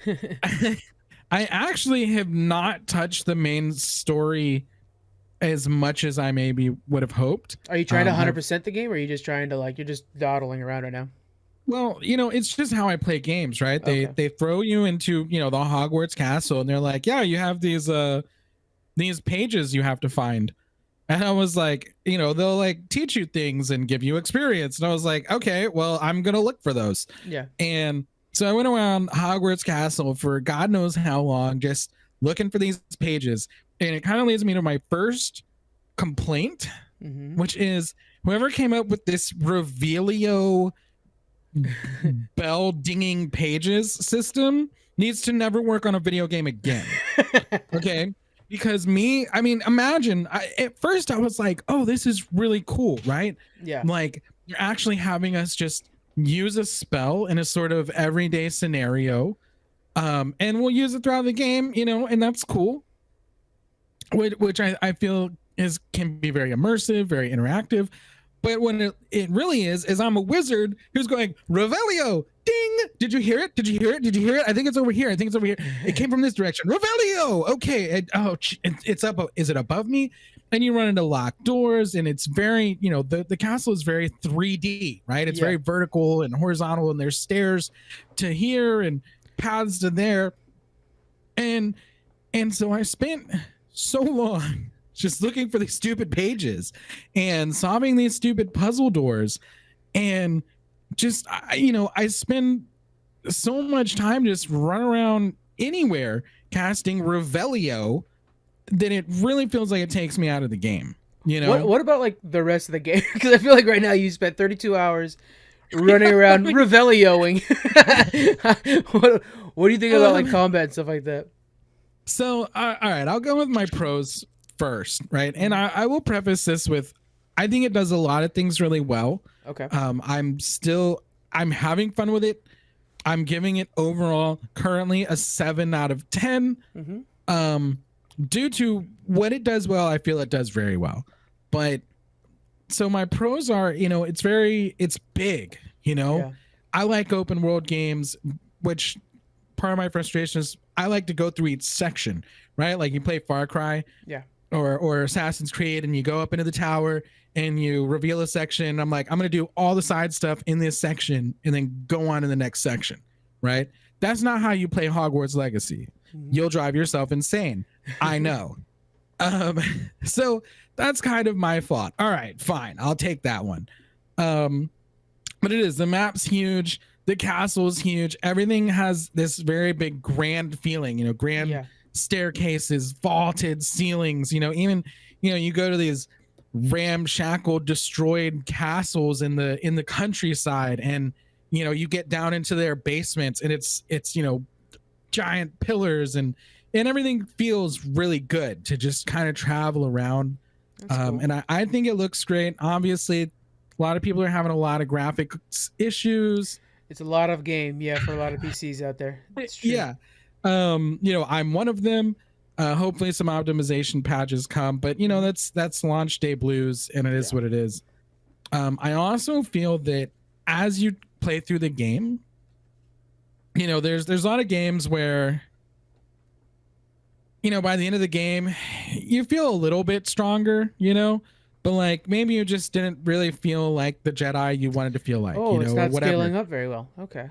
B: I actually have not touched the main story as much as I maybe would have hoped.
A: Are you trying to 100% the game, or are you just trying to you're just dawdling around right now?
B: Well, you know, it's just how I play games, right? They throw you into, you know, the Hogwarts castle, and they're like, yeah, you have these pages you have to find. And I was like, you know, they'll like teach you things and give you experience. And I was like, okay, well, I'm going to look for those.
A: Yeah.
B: And so I went around Hogwarts castle for God knows how long, just looking for these pages. And it kind of leads me to my first complaint, which is whoever came up with this Revelio bell dinging pages system needs to never work on a video game again. Okay. Because imagine, at first I was like, oh, this is really cool, right?
A: Yeah.
B: Like, you're actually having us just use a spell in a sort of everyday scenario. And we'll use it throughout the game, you know, and that's cool. Which I feel can be very immersive, very interactive. But when it really is I'm a wizard who's going, Revelio, ding! Did you hear it? Did you hear it? Did you hear it? I think it's over here. It came from this direction. Revelio! Okay. It's up. Is it above me? And you run into locked doors, and it's very, you know, the castle is very 3D, right? It's very vertical and horizontal, and there's stairs to here and paths to there. And so I spent so long just looking for these stupid pages and solving these stupid puzzle doors, and just I spend so much time just run around anywhere casting Revelio that it really feels like it takes me out of the game. You know,
A: what about like the rest of the game? Because I feel like right now you spent 32 hours running around Revelioing. what do you think about like combat and stuff like that?
B: So, all right, I'll go with my pros first, right? And I will preface this with, I think it does a lot of things really well.
A: Okay.
B: I'm having fun with it. I'm giving it overall currently a 7 out of 10. Due to what it does well, I feel it does very well. But so my pros are, you know, it's big, you know. Yeah. I like open world games, which part of my frustration is I like to go through each section, right? Like you play Far Cry, or Assassin's Creed, and you go up into the tower and you reveal a section. I'm like, I'm gonna do all the side stuff in this section and then go on to the next section, right? That's not how you play Hogwarts Legacy. You'll drive yourself insane. I know. So that's kind of my fault. All right, fine. I'll take that one. But the map's huge. The castle is huge. Everything has this very big grand feeling, you know, grand staircases, vaulted ceilings, you know, even, you know, you go to these ramshackle destroyed castles in the countryside, and, you know, you get down into their basements, and it's, you know, giant pillars, and everything feels really good to just kind of travel around.
A: Cool.
B: And I think it looks great. Obviously, a lot of people are having a lot of graphics issues.
A: It's a lot of game, for a lot of PCs out there. It's true.
B: Yeah. I'm one of them. Hopefully some optimization patches come, but that's launch day blues, and it is what it is. I also feel that as you play through the game, there's a lot of games where by the end of the game you feel a little bit stronger, but like maybe you just didn't really feel like the Jedi you wanted to feel like.
A: It's not scaling up very well. Okay.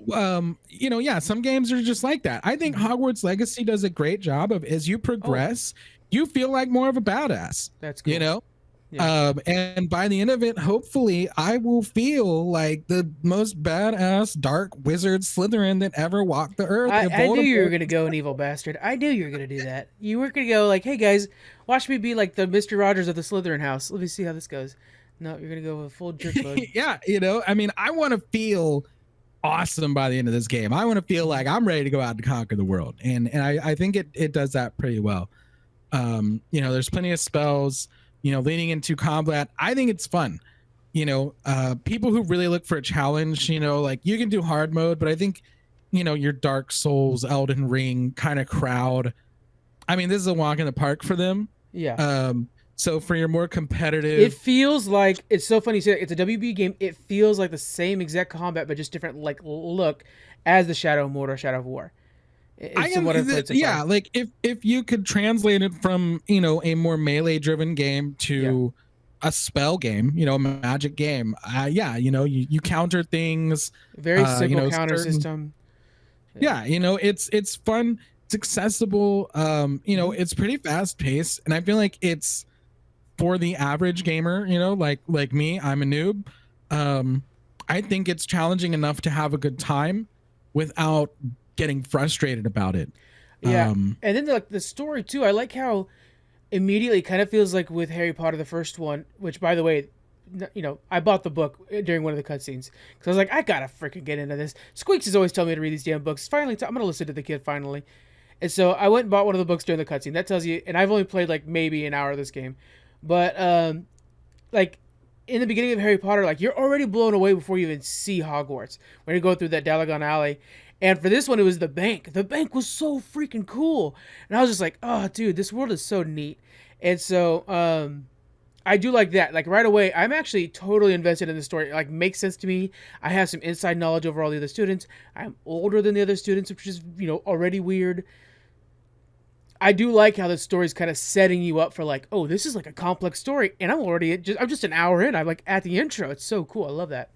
B: Some games are just like that. I think Hogwarts Legacy does a great job of, as you progress, you feel like more of a badass.
A: That's cool.
B: And by the end of it, hopefully I will feel like the most badass dark wizard Slytherin that ever walked the earth.
A: I knew you were going to go an evil bastard. I knew you were going to do that. You weren't going to go like, hey guys, watch me be like the Mr. Rogers of the Slytherin house. Let me see how this goes. No, you're going to go with full jerk mode.
B: Yeah, I mean, I want to feel awesome by the end of this game. I want to feel like I'm ready to go out and conquer the world. And I think it does that pretty well. There's plenty of spells, leading into combat. I think it's fun. People who really look for a challenge, like you can do hard mode, but I think, your Dark Souls, Elden Ring kind of crowd, I mean, this is a walk in the park for them.
A: Yeah.
B: So for your more competitive,
A: it feels like, it's so funny you say that. It's a WB game. It feels like the same exact combat, but just different like look as the Shadow of Mordor, Shadow of War.
B: Like if you could translate it from a more melee driven game to a spell game, a magic game, you counter things.
A: Very simple counter system.
B: It's fun. It's accessible. It's pretty fast paced, and I feel like it's for the average gamer. Like me, I'm a noob. I think it's challenging enough to have a good time without getting frustrated about it.
A: And then the story too. I like how immediately kind of feels like with Harry Potter, the first one, which by the way, I bought the book during one of the cutscenes because I was like, I gotta freaking get into this. Squeaks has always told me to read these damn books. Finally, I'm gonna listen to the kid finally. And so I went and bought one of the books during the cutscene. That tells you, and I've only played like maybe an hour of this game, but like in the beginning of Harry Potter, like you're already blown away before you even see Hogwarts when you go through that Diagon Alley. And for this one, it was the bank. The bank was so freaking cool. And I was just like, oh, dude, this world is so neat. And so I do like that. Like right away, I'm actually totally invested in the story. It like makes sense to me. I have some inside knowledge over all the other students. I'm older than the other students, which is, already weird. I do like how the story's kind of setting you up for like, oh, this is like a complex story. And I'm just an hour in. I'm like at the intro. It's so cool. I love that.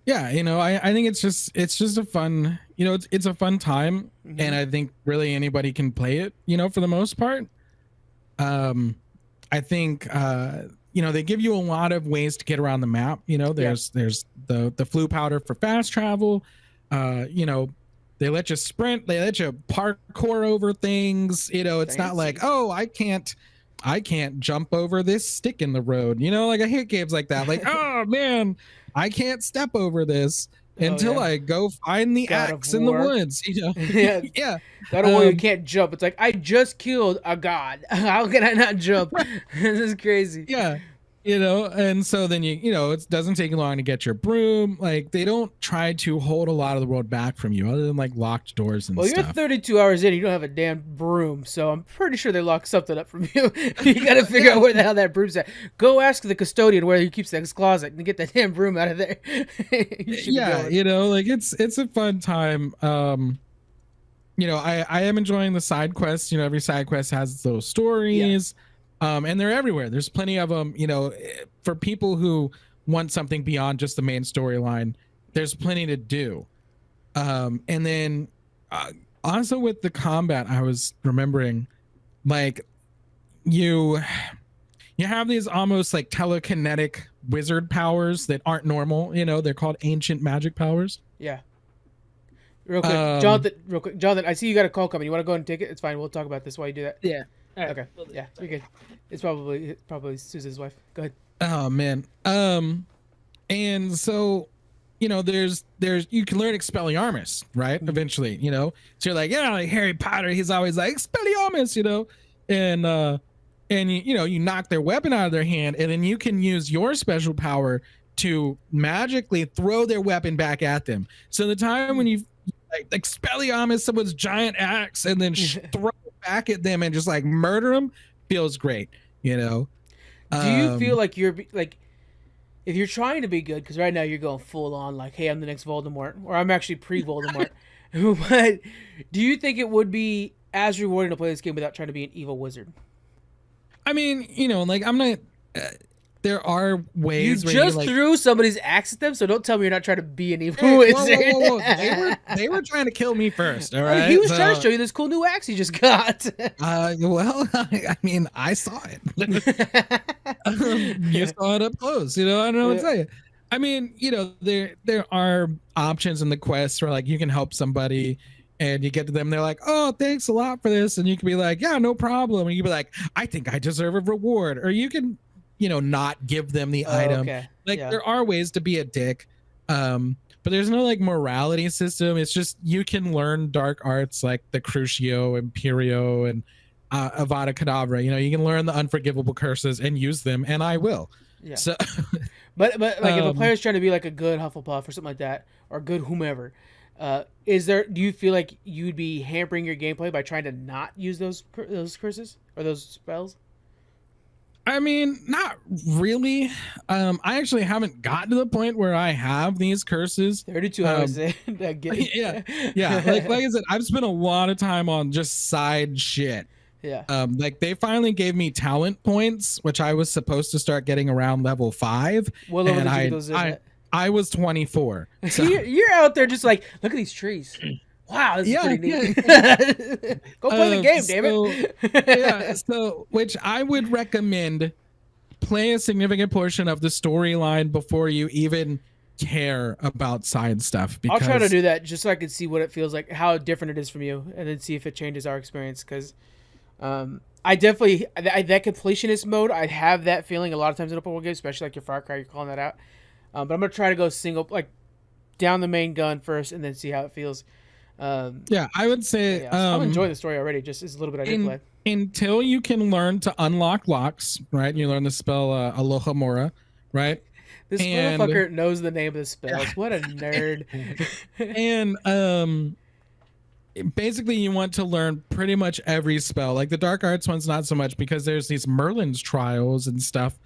B: Yeah, I think it's just a fun, it's a fun time, and I think really anybody can play it, for the most part. I think they give you a lot of ways to get around the map. There's the flu powder for fast travel. They let you sprint, they let you parkour over things. It's not like, oh, I can't jump over this stick in the road. Like I hate games like that. Like, oh man, I can't step over this until I go find the axe in the woods. Yeah.
A: God of War, you can't jump. It's like, I just killed a god. How can I not jump? This is crazy.
B: Yeah. And so then it doesn't take you long to get your broom. Like they don't try to hold a lot of the world back from you other than like locked doors and stuff.
A: Well, you're 32 hours in, you don't have a damn broom, so I'm pretty sure they locked something up from you. You got to figure out where the hell that broom's at. Go ask the custodian where he keeps that closet and get that damn broom out of there.
B: Like it's a fun time. I am enjoying the side quests. Every side quest has its little stories. Yeah. And they're everywhere. There's plenty of them, for people who want something beyond just the main storyline. There's plenty to do. And then also with the combat, I was remembering, like, you have these almost like telekinetic wizard powers that aren't normal. They're called ancient magic powers.
A: Yeah. Real quick, Jonathan, I see you got a call coming. You want to go and take it? It's fine. We'll talk about this while you do that.
C: Yeah.
A: Right. Okay. Yeah, you're good. It's probably Susan's wife. Go ahead.
B: Oh man. And so there's you can learn Expelliarmus, right? Eventually, so you're like, like Harry Potter, he's always like Expelliarmus, and you knock their weapon out of their hand, and then you can use your special power to magically throw their weapon back at them. So the time when you like Expelliarmus someone's giant axe and then throw it back at them and just like murder them feels great.
A: Do you feel like you're like, if you're trying to be good, because right now you're going full on like, hey, I'm the next Voldemort, or I'm actually pre-Voldemort, but do you think it would be as rewarding to play this game without trying to be an evil wizard?
B: I mean, like I'm not. There are ways.
A: You just threw somebody's axe at them, so don't tell me you're not trying to be an evil wizard.
B: Whoa. They were trying to kill me first. All right.
A: He was trying to show you this cool new axe he just got.
B: Well, I mean, I saw it. You saw it up close. I don't know what to tell you. I mean, there are options in the quest where like you can help somebody. And you get to them, they're like, oh, thanks a lot for this. And you can be like, yeah, no problem. And you can be like, I think I deserve a reward. Or you can, not give them the item.
A: Okay.
B: There are ways to be a dick. But there's no like morality system. It's just you can learn dark arts like the Crucio, Imperio, and Avada Kedavra. You can learn the unforgivable curses and use them, and I will.
A: Yeah.
B: So,
A: but like if a player's trying to be like a good Hufflepuff or something like that, or good whomever, do you feel like you'd be hampering your gameplay by trying to not use those curses or those spells?
B: I mean, not really. I actually haven't gotten to the point where I have these curses.
A: 32 hours in.
B: Yeah. Like I said, I've spent a lot of time on just side shit.
A: Yeah.
B: Like they finally gave me talent points, which I was supposed to start getting around level 5.
A: What level did you get those in?
B: I was 24. So.
A: You're out there just like, look at these trees. Wow, this is pretty neat. Go play the game, damn it.
B: So which I would recommend play a significant portion of the storyline before you even care about side stuff.
A: I'll try to do that just so I can see what it feels like, how different it is from you, and then see if it changes our experience. Because I definitely, that completionist mode, I have that feeling a lot of times in open world games, especially like your Far Cry, you're calling that out. But I'm going to try to go single, like down the main gun first and then see how it feels.
B: I would say
A: I'm enjoying the story already. Just is a little bit I did play.
B: Until you can learn to unlock locks, right? You learn the spell Aloha Mora, right?
A: This motherfucker knows the name of the spells. What a nerd.
B: And basically you want to learn pretty much every spell. Like the dark arts one's not so much because there's these Merlin's trials and stuff.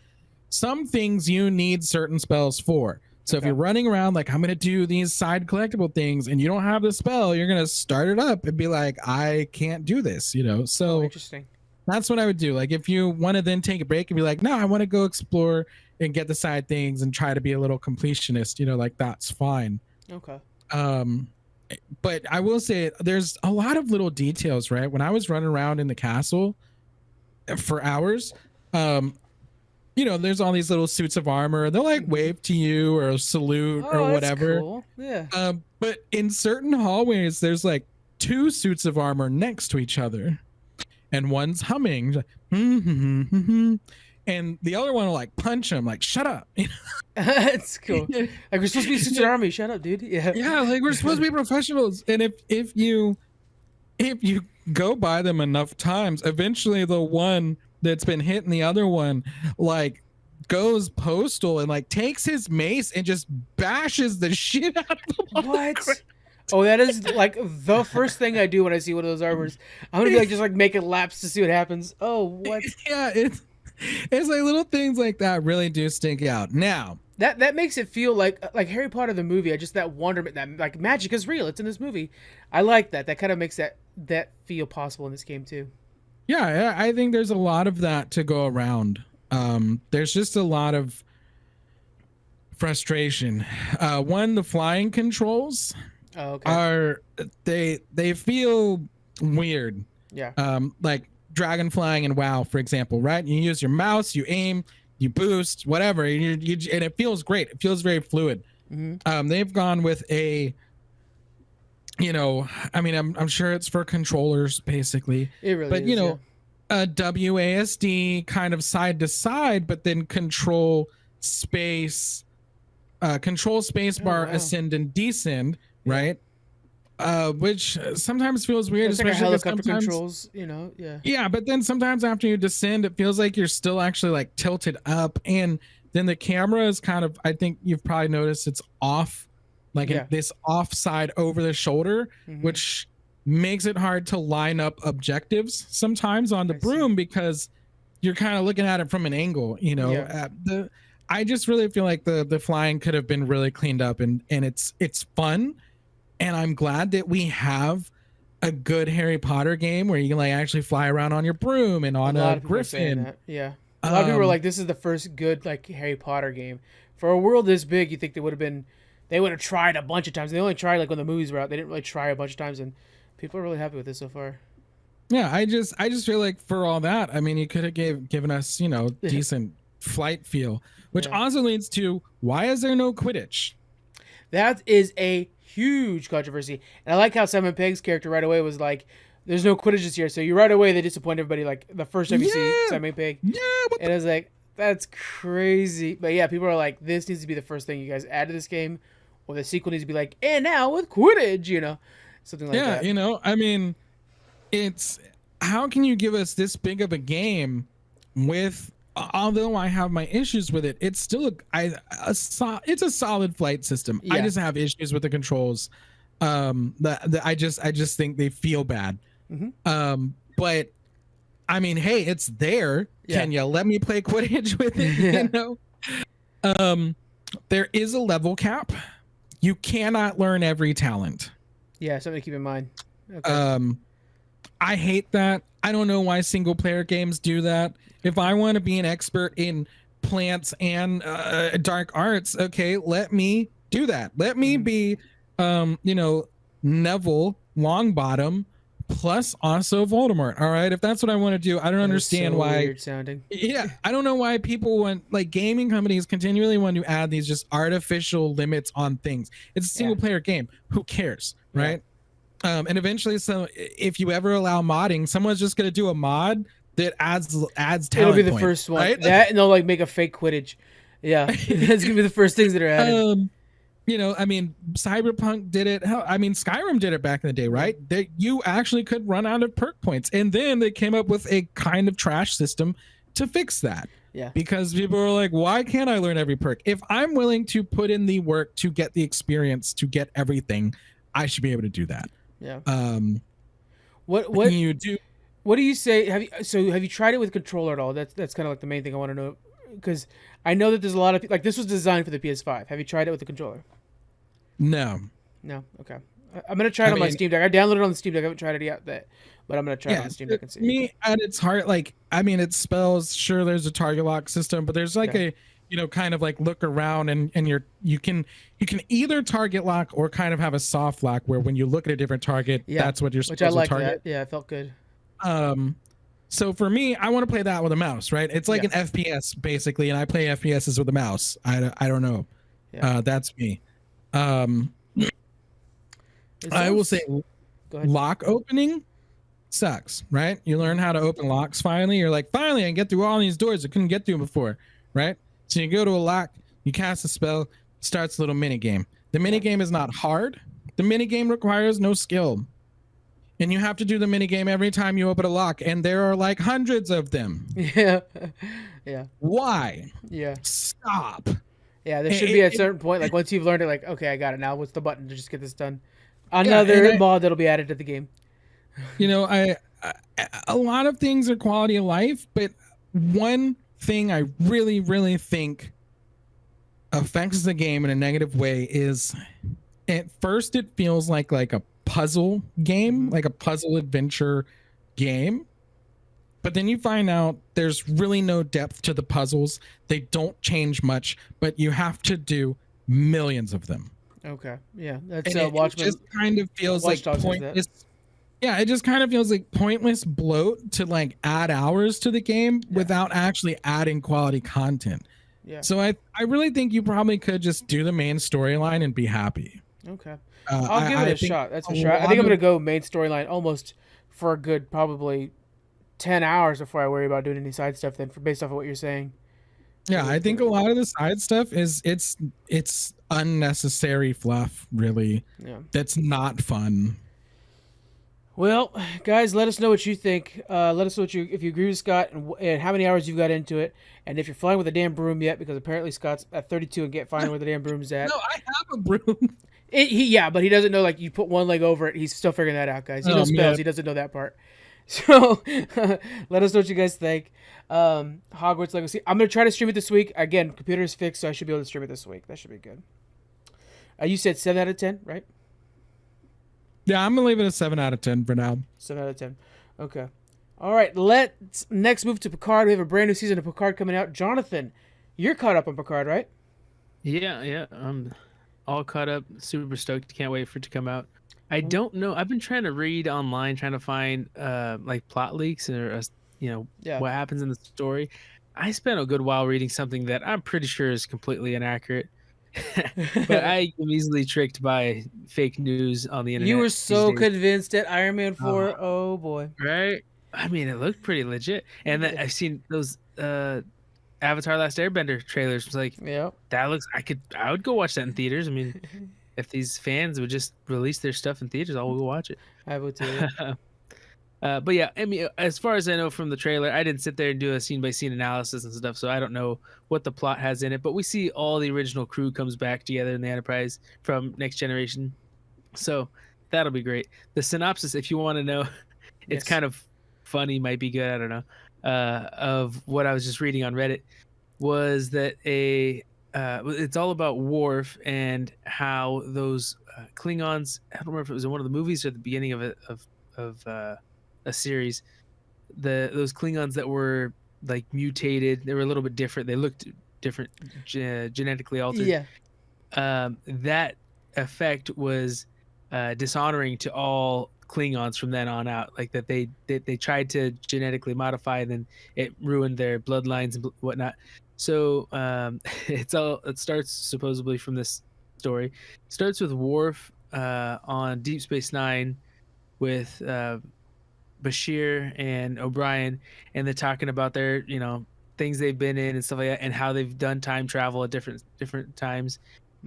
B: Some things you need certain spells for. So if you're running around like, I'm going to do these side collectible things and you don't have the spell, you're going to start it up and be like, I can't do this, So
A: interesting.
B: That's what I would do. Like if you want to then take a break and be like, no, I want to go explore and get the side things and try to be a little completionist, like that's fine.
A: Okay.
B: But I will say there's a lot of little details, right? When I was running around in the castle for hours, there's all these little suits of armor. They'll like wave to you or salute or whatever.
A: Cool. Yeah.
B: But in certain hallways, there's like 2 suits of armor next to each other, and one's humming, and the other one will like punch him, like shut up.
A: That's cool. Like we're supposed to be suits of armor. Shut up, dude.
B: Yeah. Like we're supposed to be professionals, and if you go by them enough times, eventually the one that's been hitting the other one like goes postal and like takes his mace and just bashes the shit out of him.
A: What? Oh, that is like the first thing I do when I see one of those armors. I'm gonna be like just like making laps to see what happens. Oh, what?
B: Yeah, it's like little things like that really do stink out. Now
A: that makes it feel like Harry Potter the movie. Just that wonderment, that like magic is real. It's in this movie. I like that. That kind of makes that feel possible in this game too.
B: Yeah, I think there's a lot of that to go around. There's just a lot of frustration. One, the flying controls are they feel weird.
A: Yeah.
B: Like dragon flying in WoW, for example, right? You use your mouse, you aim, you boost, whatever, and it feels great. It feels very fluid.
A: Mm-hmm.
B: They've gone with a I mean, I'm sure it's for controllers basically.
A: It really is,
B: a WASD kind of side to side, but then control space, control spacebar,
A: wow.
B: ascend and descend,
A: Yeah.
B: right? Which sometimes feels weird,
A: It's like a
B: especially 'cause
A: helicopter
B: sometimes,
A: controls, yeah.
B: yeah, but then sometimes after you descend, it feels like you're still actually like tilted up, and then the camera is kind of, I think you've probably noticed it's off, like
A: Yeah.
B: this offside over the shoulder,
A: Mhm.
B: which makes it hard to line up objectives sometimes on the
A: I see.
B: broom because you're kind of looking at it from an angle, you know.
A: Yeah.
B: I just really feel like the flying could have been really cleaned up, and it's fun, and I'm glad that we have a good Harry Potter game where you can like actually fly around on your broom and on
A: A lot
B: a
A: of people are saying
B: griffin.
A: that. Yeah. A lot of people were like, this is the first good like Harry Potter game. For a world this big, you think they would have tried a bunch of times. They only tried like when the movies were out. They didn't really try a bunch of times, and people are really happy with this so far.
B: Yeah, I just feel like for all that, I mean, you could have given us, you know, decent flight feel, which
A: Yeah.
B: also leads to why is there no Quidditch?
A: That is a huge controversy. And I like how Simon Pegg's character right away was like, there's no Quidditch this year. So you right away, they disappoint everybody like the first time you see
B: Yeah.
A: Simon Pegg.
B: Yeah, what
A: And I was like, that's crazy. But yeah, people are like, this needs to be the first thing you guys add to this game. Or the sequel needs to be like, and now with Quidditch, you know? Something like
B: yeah,
A: that.
B: you know, I mean, it's how can you give us this big of a game with, although I have my issues with it, it's still it's a solid flight system. I
A: Yeah.
B: just have issues with the controls. I just think they feel bad. But I mean, hey, it's there.
A: Yeah.
B: Can you let me play Quidditch with it?
A: Yeah.
B: You know, there is a level cap. You cannot learn every talent.
A: Yeah, something to keep in mind. Okay.
B: I hate that. I don't know why single player games do that. If I want to be an expert in plants and dark arts, okay, let me do that. Let me be, you know, Neville Longbottom plus also Voldemort. All right, if that's what I want to do, I don't understand why.
A: Weird sounding.
B: Yeah, I don't know why people want, like, gaming companies continually want to add these just artificial limits on things. It's a single player game. Who cares, right? And eventually, so if you ever allow modding, someone's just gonna do a mod that adds talent.
A: It'll be the
B: points,
A: first one.
B: right?
A: That and they'll like make a fake Quidditch. Yeah, that's gonna be the first things that are added.
B: You know, I mean, Cyberpunk did it. Hell, I mean, Skyrim did it back in the day, right? That you actually could run out of perk points, and then they came up with a kind of trash system to fix that.
A: Yeah.
B: Because people are like, why can't I learn every perk? If I'm willing to put in the work to get the experience, to get everything, I should be able to do that.
A: Yeah.
B: What you do?
A: What do you say? Have you tried it with controller at all? That's kind of like the main thing I want to know, because I know that there's a lot of like this was designed for the PS5. Have you tried it with the controller?
B: No.
A: No. Okay. I'm gonna try it on my Steam Deck. I downloaded it on the Steam Deck. I haven't tried it yet, but I'm gonna try it on the Steam Deck and see.
B: Me at its heart, like, I mean, it spells. Sure, there's a target lock system, but there's like a, you know, kind of like look around and you can either target lock or kind of have a soft lock where when you look at a different target, that's what you're supposed to target.
A: That. Yeah, it felt good.
B: So for me, I want to play that with a mouse, right? It's like an FPS basically, and I play FPSs with a mouse. I don't know. That's me. I will say lock opening sucks, right? You learn how to open locks finally. You're like, finally, I can get through all these doors I couldn't get through before, right? So you go to a lock, you cast a spell, starts a little mini game. The mini game is not hard. The mini game requires no skill. And you have to do the mini game every time you open a lock, and there are like hundreds of them.
A: Yeah. Yeah.
B: Why?
A: Yeah.
B: Stop.
A: Yeah, there should be at a certain point, like once you've learned it, like, okay, I got it now. What's the button to just get this done? Another mod that'll be added to the game.
B: You know, a lot of things are quality of life, but one thing I really, really think affects the game in a negative way is, at first it feels like a puzzle game, like a puzzle adventure game. But then you find out there's really no depth to the puzzles. They don't change much, but you have to do millions of them.
A: Okay. Yeah. That's
B: it just kind of feels like pointless. Yeah, it just kind of feels like pointless bloat to like add hours to the game without actually adding quality content.
A: Yeah.
B: So I really think you probably could just do the main storyline and be happy.
A: Okay. I'll give it a shot. That's for sure. I think I'm going to go main storyline almost for a good probably 10 hours before I worry about doing any side stuff then, based off of what you're saying.
B: Yeah, I think a lot of the side stuff is it's unnecessary fluff, really.
A: Yeah.
B: That's not fun.
A: Well, guys, let us know what you think. Let us know if you agree with Scott and how many hours you've got into it, and if you're flying with a damn broom yet, because apparently Scott's at 32 and can't find where the damn broom's at.
B: No, I have a broom.
A: Yeah, but he doesn't know, like, you put one leg over it. He's still figuring that out, guys. He knows spells.
B: Man.
A: He doesn't know that part. So let us know what you guys think. Hogwarts Legacy. I'm going to try to stream it this week. Again, computer is fixed, so I should be able to stream it this week. That should be good. You said 7 out of 10, right?
B: Yeah, I'm going to leave it a 7 out of 10 for now.
A: 7 out of 10. Okay. All right, let's next move to Picard. We have a brand new season of Picard coming out. Jonathan, you're caught up on Picard, right?
C: Yeah. I'm all caught up. Super stoked. Can't wait for it to come out. I don't know. I've been trying to read online, trying to find like plot leaks or what happens in the story. I spent a good while reading something that I'm pretty sure is completely inaccurate. But I am easily tricked by fake news on the internet.
A: You were so convinced at Iron Man 4. Oh boy.
C: Right? I mean, it looked pretty legit. And then I've seen those Avatar Last Airbender trailers. It's like, that looks, I would go watch that in theaters. I mean, if these fans would just release their stuff in theaters, I'll go watch it.
A: I would too.
C: But yeah, I mean, as far as I know from the trailer, I didn't sit there and do a scene-by-scene analysis and stuff, so I don't know what the plot has in it. But we see all the original crew comes back together in the Enterprise from Next Generation, so that'll be great. The synopsis, if you want to know, it's kind of funny, might be good, I don't know, of what I was just reading on Reddit, was that it's all about Worf and how those Klingons, I don't remember if it was in one of the movies or the beginning of a series, those Klingons that were like mutated, they were a little bit different, they looked different, genetically altered. That effect was dishonoring to all Klingons from then on out, like that they tried to genetically modify and then it ruined their bloodlines and whatnot. So it starts supposedly from this story. It starts with Worf on Deep Space Nine with Bashir and O'Brien, and they're talking about their things they've been in and stuff like that, and how they've done time travel at different times.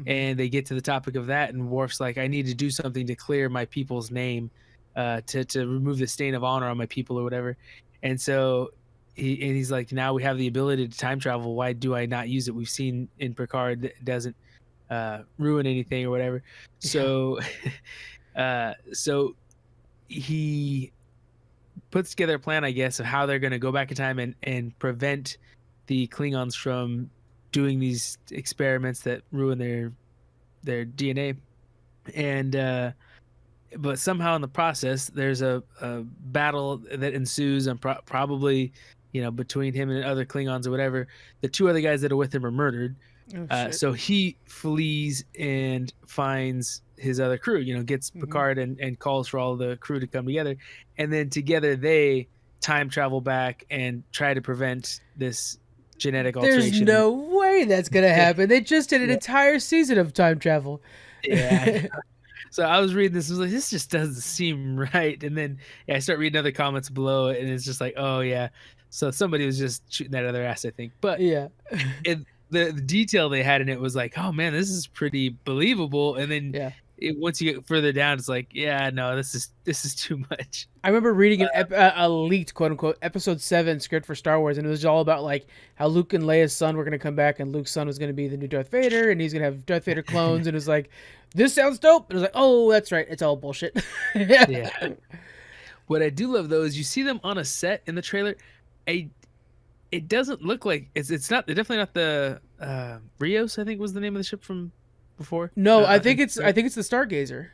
C: And they get to the topic of that, and Worf's like, I need to do something to clear my people's name, to remove the stain of honor on my people or whatever. And so he's like, now we have the ability to time travel. Why do I not use it? We've seen in Picard that it doesn't ruin anything or whatever. So so he puts together a plan, I guess, of how they're going to go back in time and prevent the Klingons from doing these experiments that ruin their DNA. And but somehow in the process, there's a battle that ensues, and probably between him and other Klingons or whatever. The two other guys that are with him are murdered. So he flees and finds his other crew, gets Picard and calls for all the crew to come together. And then together they time travel back and try to prevent this genetic alteration.
A: There's no way that's going to happen. They just did an entire season of time travel.
C: Yeah. So I was reading this, I was like, this just doesn't seem right. And then I start reading other comments below it, and it's just like, oh yeah. So somebody was just shooting that other ass, I think. But the detail they had in it was like, oh man, this is pretty believable. And then once you get further down, it's like, yeah, no, this is too much.
A: I remember reading a leaked, quote unquote, episode 7 script for Star Wars, and it was all about like how Luke and Leia's son were going to come back, and Luke's son was going to be the new Darth Vader, and he's going to have Darth Vader clones, and it was like, this sounds dope. And it was like, oh, that's right, it's all bullshit.
C: Yeah. What I do love though is you see them on a set in the trailer. It doesn't look like it's not. They're definitely not the Rios, I think was the name of the ship from before.
A: No, I think it's the Stargazer.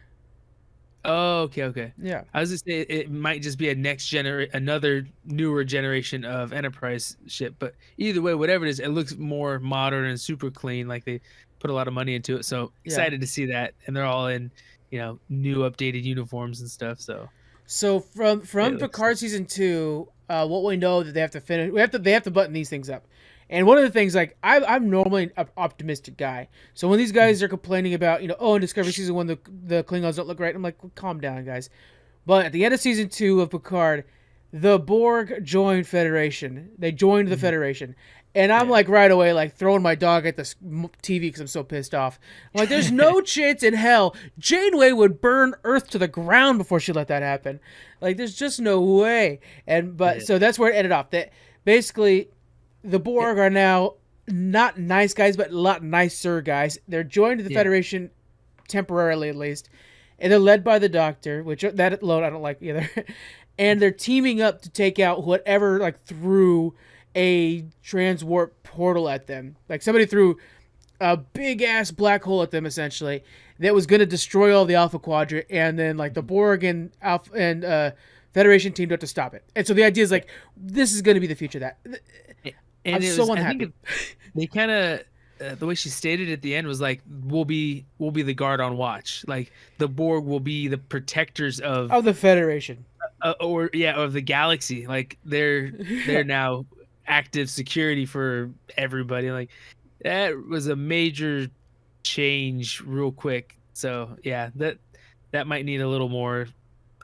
C: Oh, okay.
A: Yeah.
C: I was just say it might just be another newer generation of Enterprise ship, but either way, whatever it is, it looks more modern and super clean. Like they put a lot of money into it. So excited to see that, and they're all in new updated uniforms and stuff. So
A: from Picard season 2, what we know that they have to finish, they have to button these things up. And one of the things, like, I'm normally an optimistic guy. So when these guys are complaining about, in Discovery season 1, the Klingons don't look right, I'm like, calm down, guys. But at the end of season 2 of Picard, the Borg joined Federation. They joined the Federation. And I'm
C: Yeah.
A: like right away, like throwing my dog at the TV because I'm so pissed off. I'm like, there's no chance in hell Janeway would burn Earth to the ground before she let that happen. Like, there's just no way. But
C: Yeah.
A: so that's where it ended off. That basically the Borg are now not nice guys, but a lot nicer guys. They're joined to the
C: Yeah.
A: Federation temporarily, at least, and they're led by the Doctor, which that alone I don't like either. And they're teaming up to take out whatever like threw a transwarp portal at them. Like somebody threw a big ass black hole at them essentially that was going to destroy all the Alpha Quadrant, and then like the Borg and Alpha and Federation teamed up to stop it. And so the idea is like this is going to be the future of that.
C: And
A: I'm
C: it
A: so
C: was, I
A: unhappy.
C: think they kind of the way she stated at the end was like we'll be the guard on watch. Like the Borg will be the protectors
A: Of the Federation.
C: of the galaxy. Like they're now active security for everybody. Like that was a major change real quick. So yeah, that might need a little more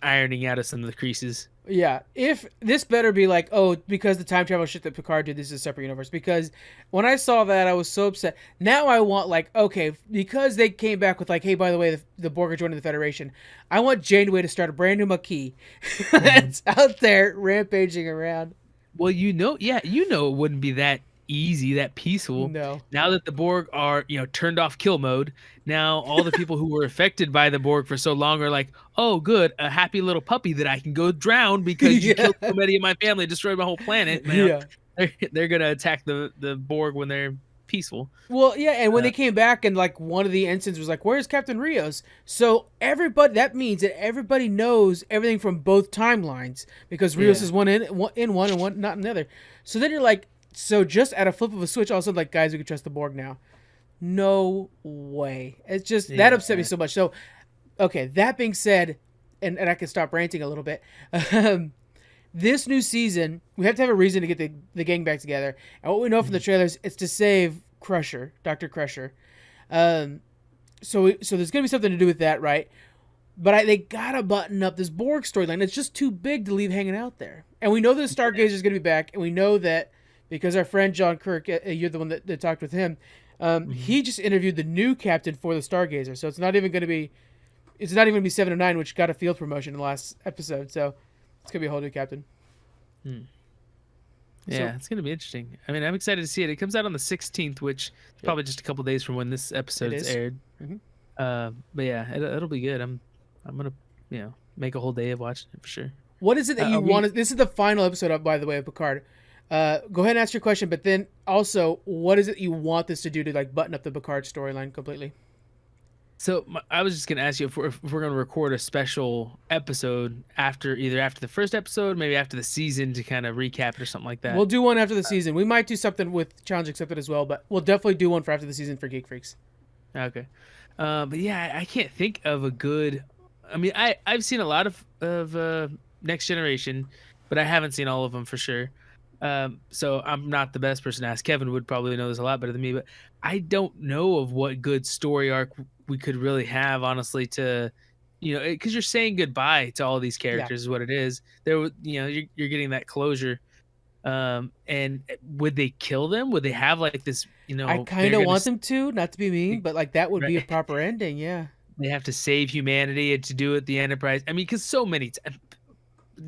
C: ironing out of some of the creases.
A: Yeah, if this better be like, oh, because the time travel shit that Picard did, this is a separate universe. Because when I saw that, I was so upset. Now I want like, okay, because they came back with like, hey, by the way, the Borg are joining the Federation. I want Janeway to start a brand new Maquis that's out there rampaging around.
C: Well, it wouldn't be that easy, that peaceful.
A: No.
C: Now that the Borg are, turned off kill mode, now all the people who were affected by the Borg for so long are like, oh, good, a happy little puppy that I can go drown because you killed so many of my family, destroyed my whole planet. Now, they're gonna attack the Borg when they're peaceful.
A: Well, yeah, and when they came back and like one of the ensigns was like, "Where's Captain Rios?" So that means that everybody knows everything from both timelines because Rios is one and one not in the other. So then you're like, so just at a flip of a switch, all of a sudden, like, guys, we can trust the Borg now. No way. It's just that upset me so much. So, okay, that being said, and I can stop ranting a little bit. This new season, we have to have a reason to get the gang back together. And what we know from the trailers, it's to save Crusher, Dr. Crusher. So there's going to be something to do with that, right? But they got to button up this Borg storyline. It's just too big to leave hanging out there. And we know that the Stargazer is going to be back. And we know that because our friend John Kirk, you're the one that talked with him, he just interviewed the new captain for the Stargazer. So it's not even going to be 7 or 9, which got a field promotion in the last episode. So it's going to be a whole new captain.
C: Yeah, it's going to be interesting. I mean, I'm excited to see it. It comes out on the 16th, which is probably just a couple days from when this episode's aired. But yeah, it'll be good. I'm going to, make a whole day of watching it for sure.
A: What is it that you want? This is the final episode, by the way, of Picard. Go ahead and ask your question, but then also, what is it you want this to do to like button up the Picard storyline completely?
C: So I was just gonna ask you if we're gonna record a special episode after the first episode, maybe after the season to kind of recap it or something like that.
A: We'll do one after the season. We might do something with Challenge Accepted as well, but we'll definitely do one for after the season for Geek Freaks.
C: Okay, but yeah, I can't think of a good. I mean, I've seen a lot of Next Generation, but I haven't seen all of them for sure. So I'm not the best person to ask. Kevin would probably know this a lot better than me, but I don't know of what good story arc we could really have, honestly, to, because you're saying goodbye to all these characters is what it is. You're getting that closure. And would they kill them? Would they have like this,
A: I kind of want them to, not to be mean, but like that would be a proper ending. Yeah.
C: They have to save humanity and to do it the Enterprise. I mean, because so many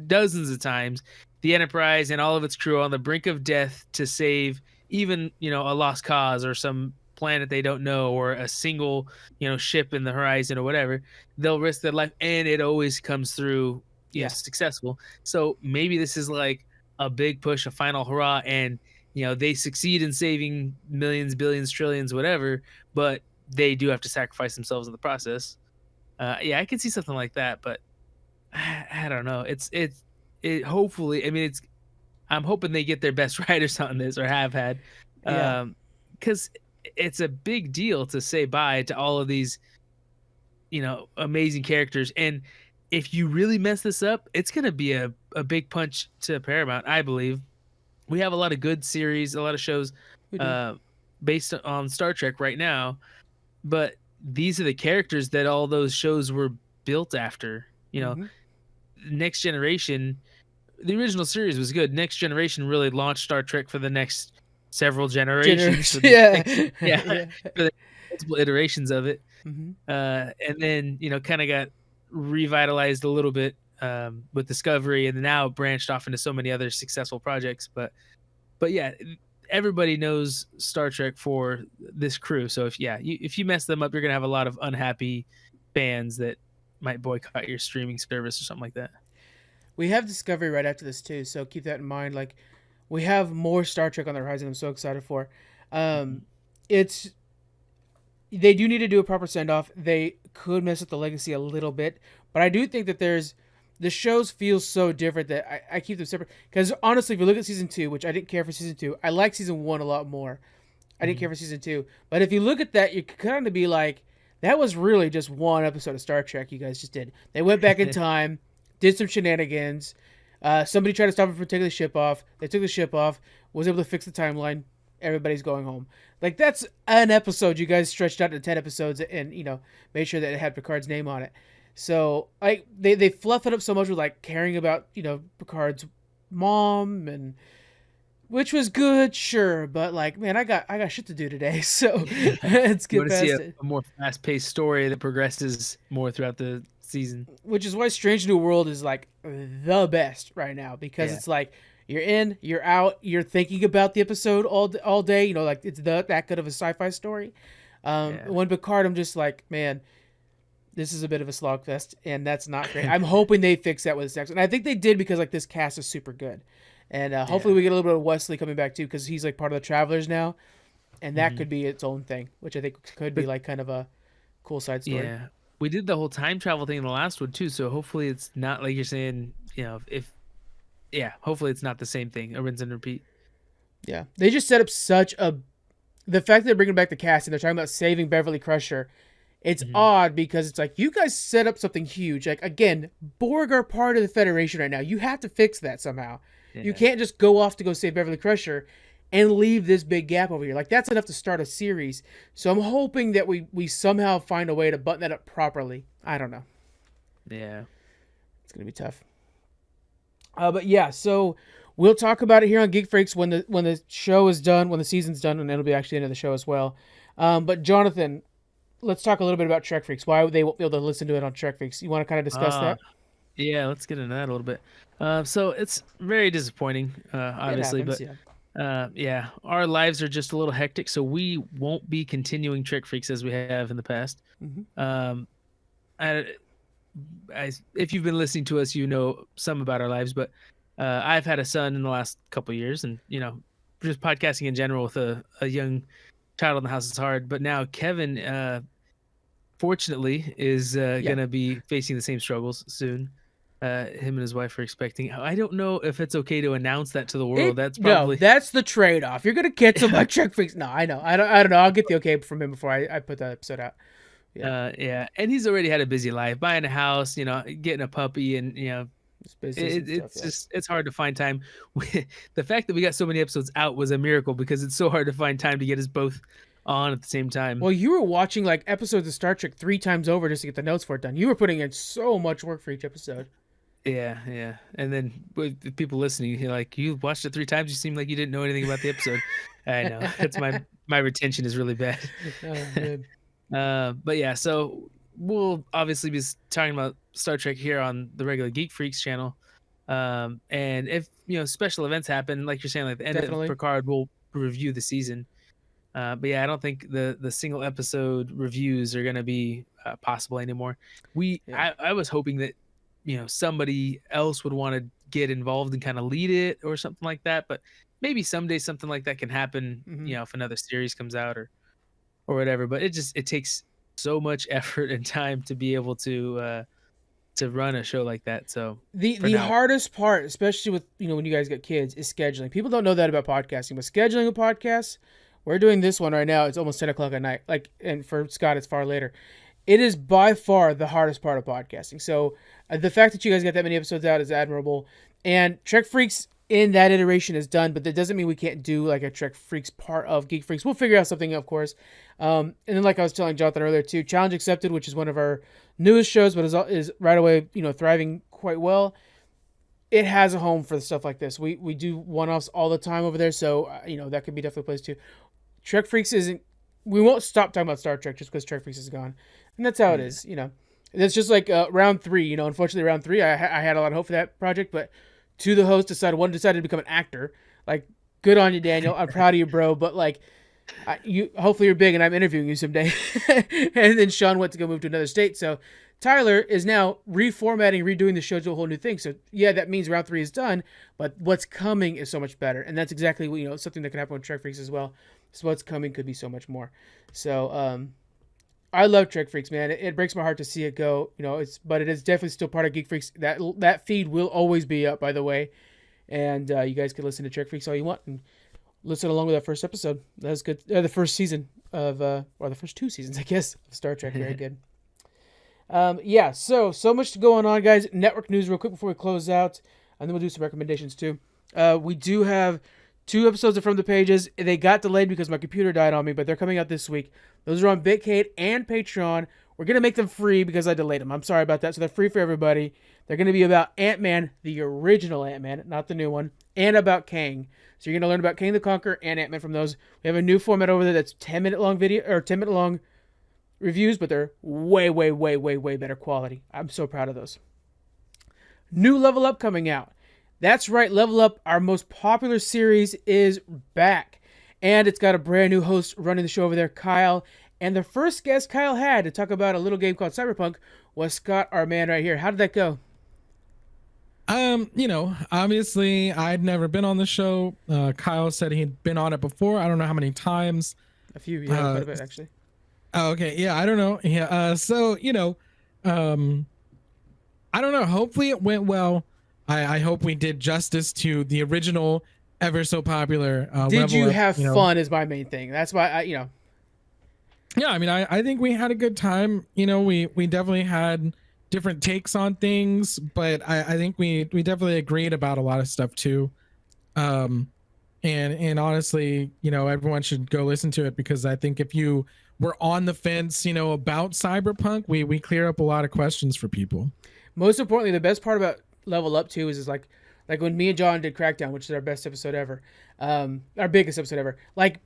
C: dozens of times the Enterprise and all of its crew are on the brink of death to save even, a lost cause or some planet they don't know or a single, ship in the horizon or whatever. They'll risk their life and it always comes through successful. So maybe this is like a big push, a final hurrah, and they succeed in saving millions, billions, trillions, whatever, but they do have to sacrifice themselves in the process. I could see something like that, but I don't know. It hopefully, I mean, I'm hoping they get their best writers on this or have had, because it's a big deal to say bye to all of these, amazing characters. And if you really mess this up, it's going to be a big punch to Paramount, I believe. We have a lot of good series, a lot of shows based on Star Trek right now, but these are the characters that all those shows were built after. Next Generation, the original series was good. Next Generation really launched Star Trek for the next several generations. For
A: Yeah.
C: yeah,
A: Yeah.
C: for the multiple iterations of it.
A: Hmm.
C: And then kind of got revitalized a little bit with Discovery, and now branched off into so many other successful projects. But yeah, everybody knows Star Trek for this crew. So if you mess them up, you're gonna have a lot of unhappy fans that might boycott your streaming service or something like that.
A: We have Discovery right after this too, so keep that in mind. Like, we have more Star Trek on the horizon. I'm so excited for.
C: Mhm.
A: It's They do need to do a proper send off. They could mess up the legacy a little bit, but I do think that the shows feel so different that I keep them separate. Because honestly, if you look at season 2, which I didn't care for season 2, I like season 1 a lot more. I didn't
C: Mhm.
A: care for season 2, but if you look at that, you could kind of be like, that was really just one episode of Star Trek you guys just did. They went back in time, did some shenanigans. Somebody tried to stop them from taking the ship off. They took the ship off, was able to fix the timeline. Everybody's going home. Like, that's an episode you guys stretched out to 10 episodes and, made sure that it had Picard's name on it. So, like, they fluff it up so much with, like, caring about, Picard's mom, and which was good, sure, but, like, man, I got shit to do today, so let's
C: You
A: get
C: want to see
A: past
C: a,
A: it.
C: a more fast-paced story that progresses more throughout the season.
A: Which is why Strange New World is, like, the best right now, because
C: Yeah.
A: it's like, you're in, you're out, you're thinking about the episode all day, like, it's that good of a sci-fi story.
C: Yeah.
A: When Picard, I'm just like, man, this is a bit of a slog fest, and that's not great. I'm hoping they fix that with this next, and I think they did, because, like, this cast is super good, and hopefully we get a little bit of Wesley coming back too, because he's like part of the Travelers now, and that
C: Mhm.
A: could be its own thing, which I think could be
C: But
A: like kind of a cool side story.
C: yeah, we did the whole time travel thing in the last one too, so hopefully it's not like you're saying, if yeah, hopefully it's not the same thing, a rinse and repeat.
A: Yeah, they just set up the fact that they're bringing back the cast and they're talking about saving Beverly Crusher. It's
C: Mhm.
A: odd because it's like, you guys set up something huge. Like, again, Borg are part of the Federation right now. You have to fix that somehow. You
C: Yeah.
A: can't just go off to go save Beverly Crusher and leave this big gap over here. Like, that's enough to start a series. So I'm hoping that we somehow find a way to button that up properly. I don't know.
C: Yeah.
A: It's gonna be tough. But yeah, so we'll talk about it here on Geek Freaks when the show is done, when the season's done, and it'll be actually the end of the show as well. But Jonathan, let's talk a little bit about Trek Freaks. Why they won't be able to listen to it on Trek Freaks? You want to kind of discuss
C: Uh,
A: that?
C: yeah, let's get into that a little bit. So it's very disappointing, obviously,
A: It happens,
C: but
A: yeah.
C: yeah, our lives are just a little hectic, so we won't be continuing Trick Freaks as we have in the past.
A: Mhm.
C: I, if you've been listening to us, you know some about our lives, but I've had a son in the last couple of years, and just podcasting in general with a young child in the house is hard. But now Kevin, fortunately, is gonna be facing the same struggles soon. Him and his wife are expecting. I don't know if it's okay to announce that to the world. That's probably
A: that's the trade-off. You're gonna get some like Trek Freaks. No, I know. I don't know. I'll get the okay from him before I put that episode out.
C: yeah, and he's already had a busy life, buying a house, getting a puppy, and
A: It's business and
C: it's
A: stuff,
C: just it's hard to find time. The fact that we got so many episodes out was a miracle because it's so hard to find time to get us both on at the same time.
A: Well, you were watching like episodes of Star Trek 3 times over just to get the notes for it done. You were putting in so much work for each episode.
C: Yeah, and then with the people listening, you're like, you watched it 3 times. You seem like you didn't know anything about the episode. I know that's my retention is really bad.
A: Oh, good.
C: But yeah, so we'll obviously be talking about Star Trek here on the regular Geek Freaks channel. And if special events happen, like you're saying, like the end
A: Definitely.
C: of Picard, we'll review the season. But yeah, I don't think the single episode reviews are gonna be possible anymore. I was hoping that somebody else would want to get involved and kind of lead it or something like that. But maybe someday something like that can happen.
A: Mhm.
C: If another series comes out or whatever. But it takes so much effort and time to be able to run a show like that. So
A: The
C: now.
A: hardest part, especially with when you guys get kids, is scheduling. People don't know that about podcasting, but scheduling a podcast, we're doing this one right now. It's almost 10 o'clock at night. Like, and for Scott, it's far later. It is by far the hardest part of podcasting. So the fact that you guys got that many episodes out is admirable. And Trek Freaks in that iteration is done, but that doesn't mean we can't do like a Trek Freaks part of Geek Freaks. We'll figure out something, of course. And then, like I was telling Jonathan earlier too, Challenge Accepted, which is one of our newest shows, but is right away thriving quite well. it has a home for stuff like this. We do one-offs all the time over there, so that could be definitely a place too. Trek Freaks isn't. We won't stop talking about Star Trek just because Trek Freaks is gone, and that's how it is. It's just like round 3. Unfortunately, round 3, I had a lot of hope for that project, but the host decided to become an actor. Like, good on you, Daniel. I'm proud of you, bro. But like, hopefully you're big, and I'm interviewing you someday. And then Sean went to go move to another state, so Tyler is now reformatting, redoing the show to a whole new thing. So yeah, that means round 3 is done, but what's coming is so much better, and that's exactly what something that could happen with Trek Freaks as well. So what's coming could be so much more. So I love Trek Freaks, man. It breaks my heart to see it go. But it is definitely still part of Geek Freaks. That feed will always be up, by the way, and you guys can listen to Trek Freaks all you want and listen along with our first episode. That was good. The first season of, or the first 2 seasons, I guess, of Star Trek. Very good. Yeah, so much going on, guys. Network news real quick before we close out, and then we'll do some recommendations too. We do have 2 episodes of From the Pages. They got delayed because my computer died on me, but they're coming out this week. Those are on Bitcade and Patreon. We're going to make them free because I delayed them. I'm sorry about that. So they're free for everybody. They're going to be about Ant-Man, the original Ant-Man, not the new one, and about Kang. So you're going to learn about Kang the Conqueror and Ant-Man from those. We have a new format over there that's 10-minute long video, or 10-minute long reviews, but they're way, way, way, way, way better quality. I'm so proud of those. New Level Up coming out. That's right, Level Up, our most popular series, is back. And it's got a brand new host running the show over there, Kyle. And the first guest Kyle had to talk about a little game called Cyberpunk was Scott, our man right here. How did that go?
B: Obviously I'd never been on the show. Kyle said he'd been on it before. I don't know how many times.
A: A few, yeah, quite a bit actually.
B: Oh, okay. Yeah, I don't know. Yeah. I don't know. Hopefully it went well. I hope we did justice to the original, ever so popular.
A: Did you have fun? Is my main thing. That's why
B: Yeah, I mean, I think we had a good time. We definitely had different takes on things, but I think we definitely agreed about a lot of stuff too. And honestly, everyone should go listen to it, because I think if you were on the fence, about Cyberpunk, we clear up a lot of questions for people.
A: Most importantly, the best part about Level Up too is like when me and John did Crackdown, which is our best episode ever, our biggest episode ever. Like,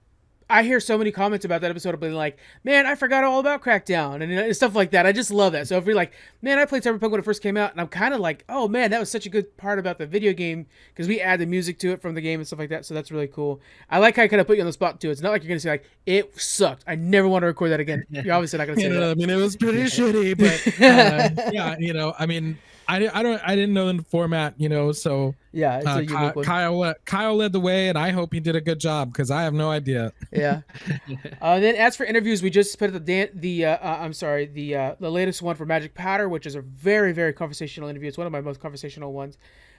A: I hear so many comments about that episode of being like, man, I forgot all about Crackdown and stuff like that. I just love that. So if you're like, man, I played Cyberpunk when it first came out, and I'm kind of like, oh man, that was such a good part about the video game, because we add the music to it from the game and stuff like that. So that's really cool. I like how I kind of put you on the spot too. It's not like you're going to say like, it sucked, I never want to record that again. You're obviously not going to say that.
B: I mean, it was pretty shitty, but yeah, I mean, I didn't know the format, so
A: yeah, it's a unique one.
B: Kyle led the way, and I hope he did a good job, because I have no idea.
A: Yeah. Then as for interviews, we just put the latest one for Magic Powder, which is a very, very conversational interview. It's one of my most conversational ones.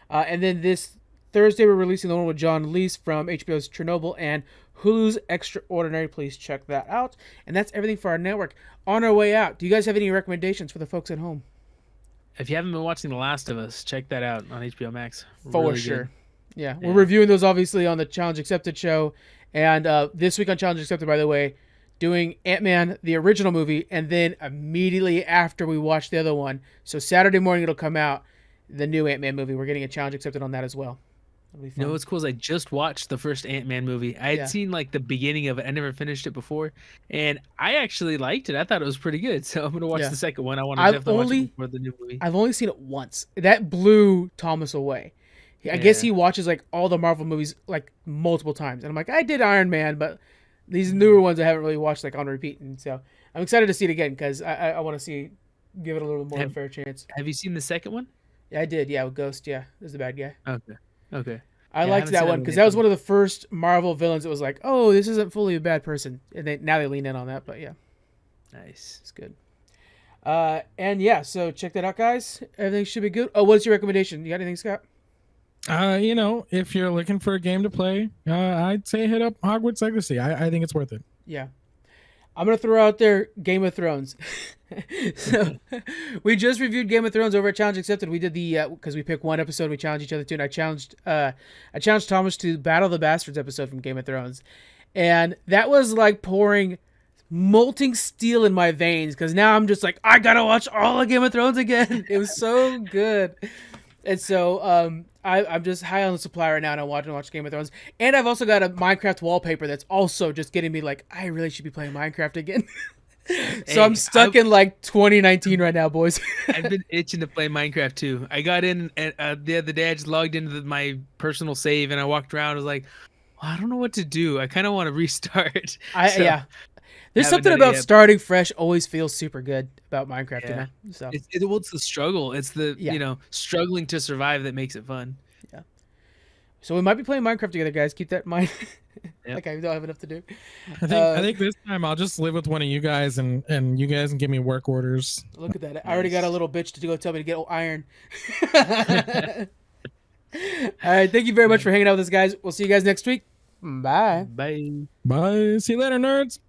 A: And then this Thursday, we're releasing the one with John Leese from HBO's Chernobyl and Hulu's Extraordinary. Please check that out. And that's everything for our network. On our way out, do you guys have any recommendations for the folks at home?
C: If you haven't been watching The Last of Us, check that out on HBO Max.
A: For really sure. Good. Yeah, we're reviewing those obviously on the Challenge Accepted show. And this week on Challenge Accepted, by the way, doing Ant-Man, the original movie, and then immediately after we watch the other one. So Saturday morning it'll come out, the new Ant-Man movie. We're getting a Challenge Accepted on that as well.
C: You know what's cool is I just watched the first Ant-Man movie. I had seen like the beginning of it. I never finished it before, and I actually liked it. I thought it was pretty good. So I'm gonna watch the second one. I want to definitely watch it before the new movie.
A: I've only seen it once. That blew Thomas away. I guess he watches like all the Marvel movies like multiple times, and I'm like, I did Iron Man, but these newer ones I haven't really watched like on repeat, and so I'm excited to see it again because I want to give it a little more of a fair chance.
C: Have you seen the second one?
A: Yeah, I did. Yeah, with Ghost. Yeah, it was the bad guy.
C: Okay.
A: I liked that one because that was one of the first Marvel villains that was like, oh, this isn't fully a bad person. And now they lean in on that, but yeah.
C: Nice.
A: It's good. And yeah, so check that out, guys. Everything should be good. Oh, what's your recommendation? You got anything, Scott?
B: If you're looking for a game to play, I'd say hit up Hogwarts Legacy. I think it's worth it.
A: Yeah. I'm going to throw out there Game of Thrones. So we just reviewed Game of Thrones over at Challenge Accepted. We did because we picked one episode, we challenged each other to, and I challenged Thomas to Battle of the Bastards episode from Game of Thrones. And that was like pouring molten steel in my veins, because now I'm just like, I got to watch all of Game of Thrones again. It was so good. And so I'm just high on the supply right now, and I'm watch Game of Thrones. And I've also got a Minecraft wallpaper that's also just getting me like, I really should be playing Minecraft again. So I'm stuck in like 2019 right now, boys.
C: I've been itching to play Minecraft too. I got in the other day. I just logged into my personal save and I walked around. I was like, well, I don't know what to do. I kind of want to restart.
A: Yeah. There's
C: haven't
A: something
C: done it
A: about
C: yet.
A: starting fresh always feels super good about Minecraft, you
C: Yeah.
A: know? So
C: It's the struggle. It's the
A: Yeah.
C: struggling to survive that makes it fun.
A: we might be playing Minecraft together, guys. Keep that in mind.
C: Yep.
A: Like I don't have enough to do.
B: I think this time I'll just live with one of you guys, and you guys can give me work orders.
A: Look at that. I already got a little bitch to go tell me to get iron. All right. Thank you very much for hanging out with us, guys. We'll see you guys next week. Bye.
C: Bye.
B: Bye. See you later, nerds.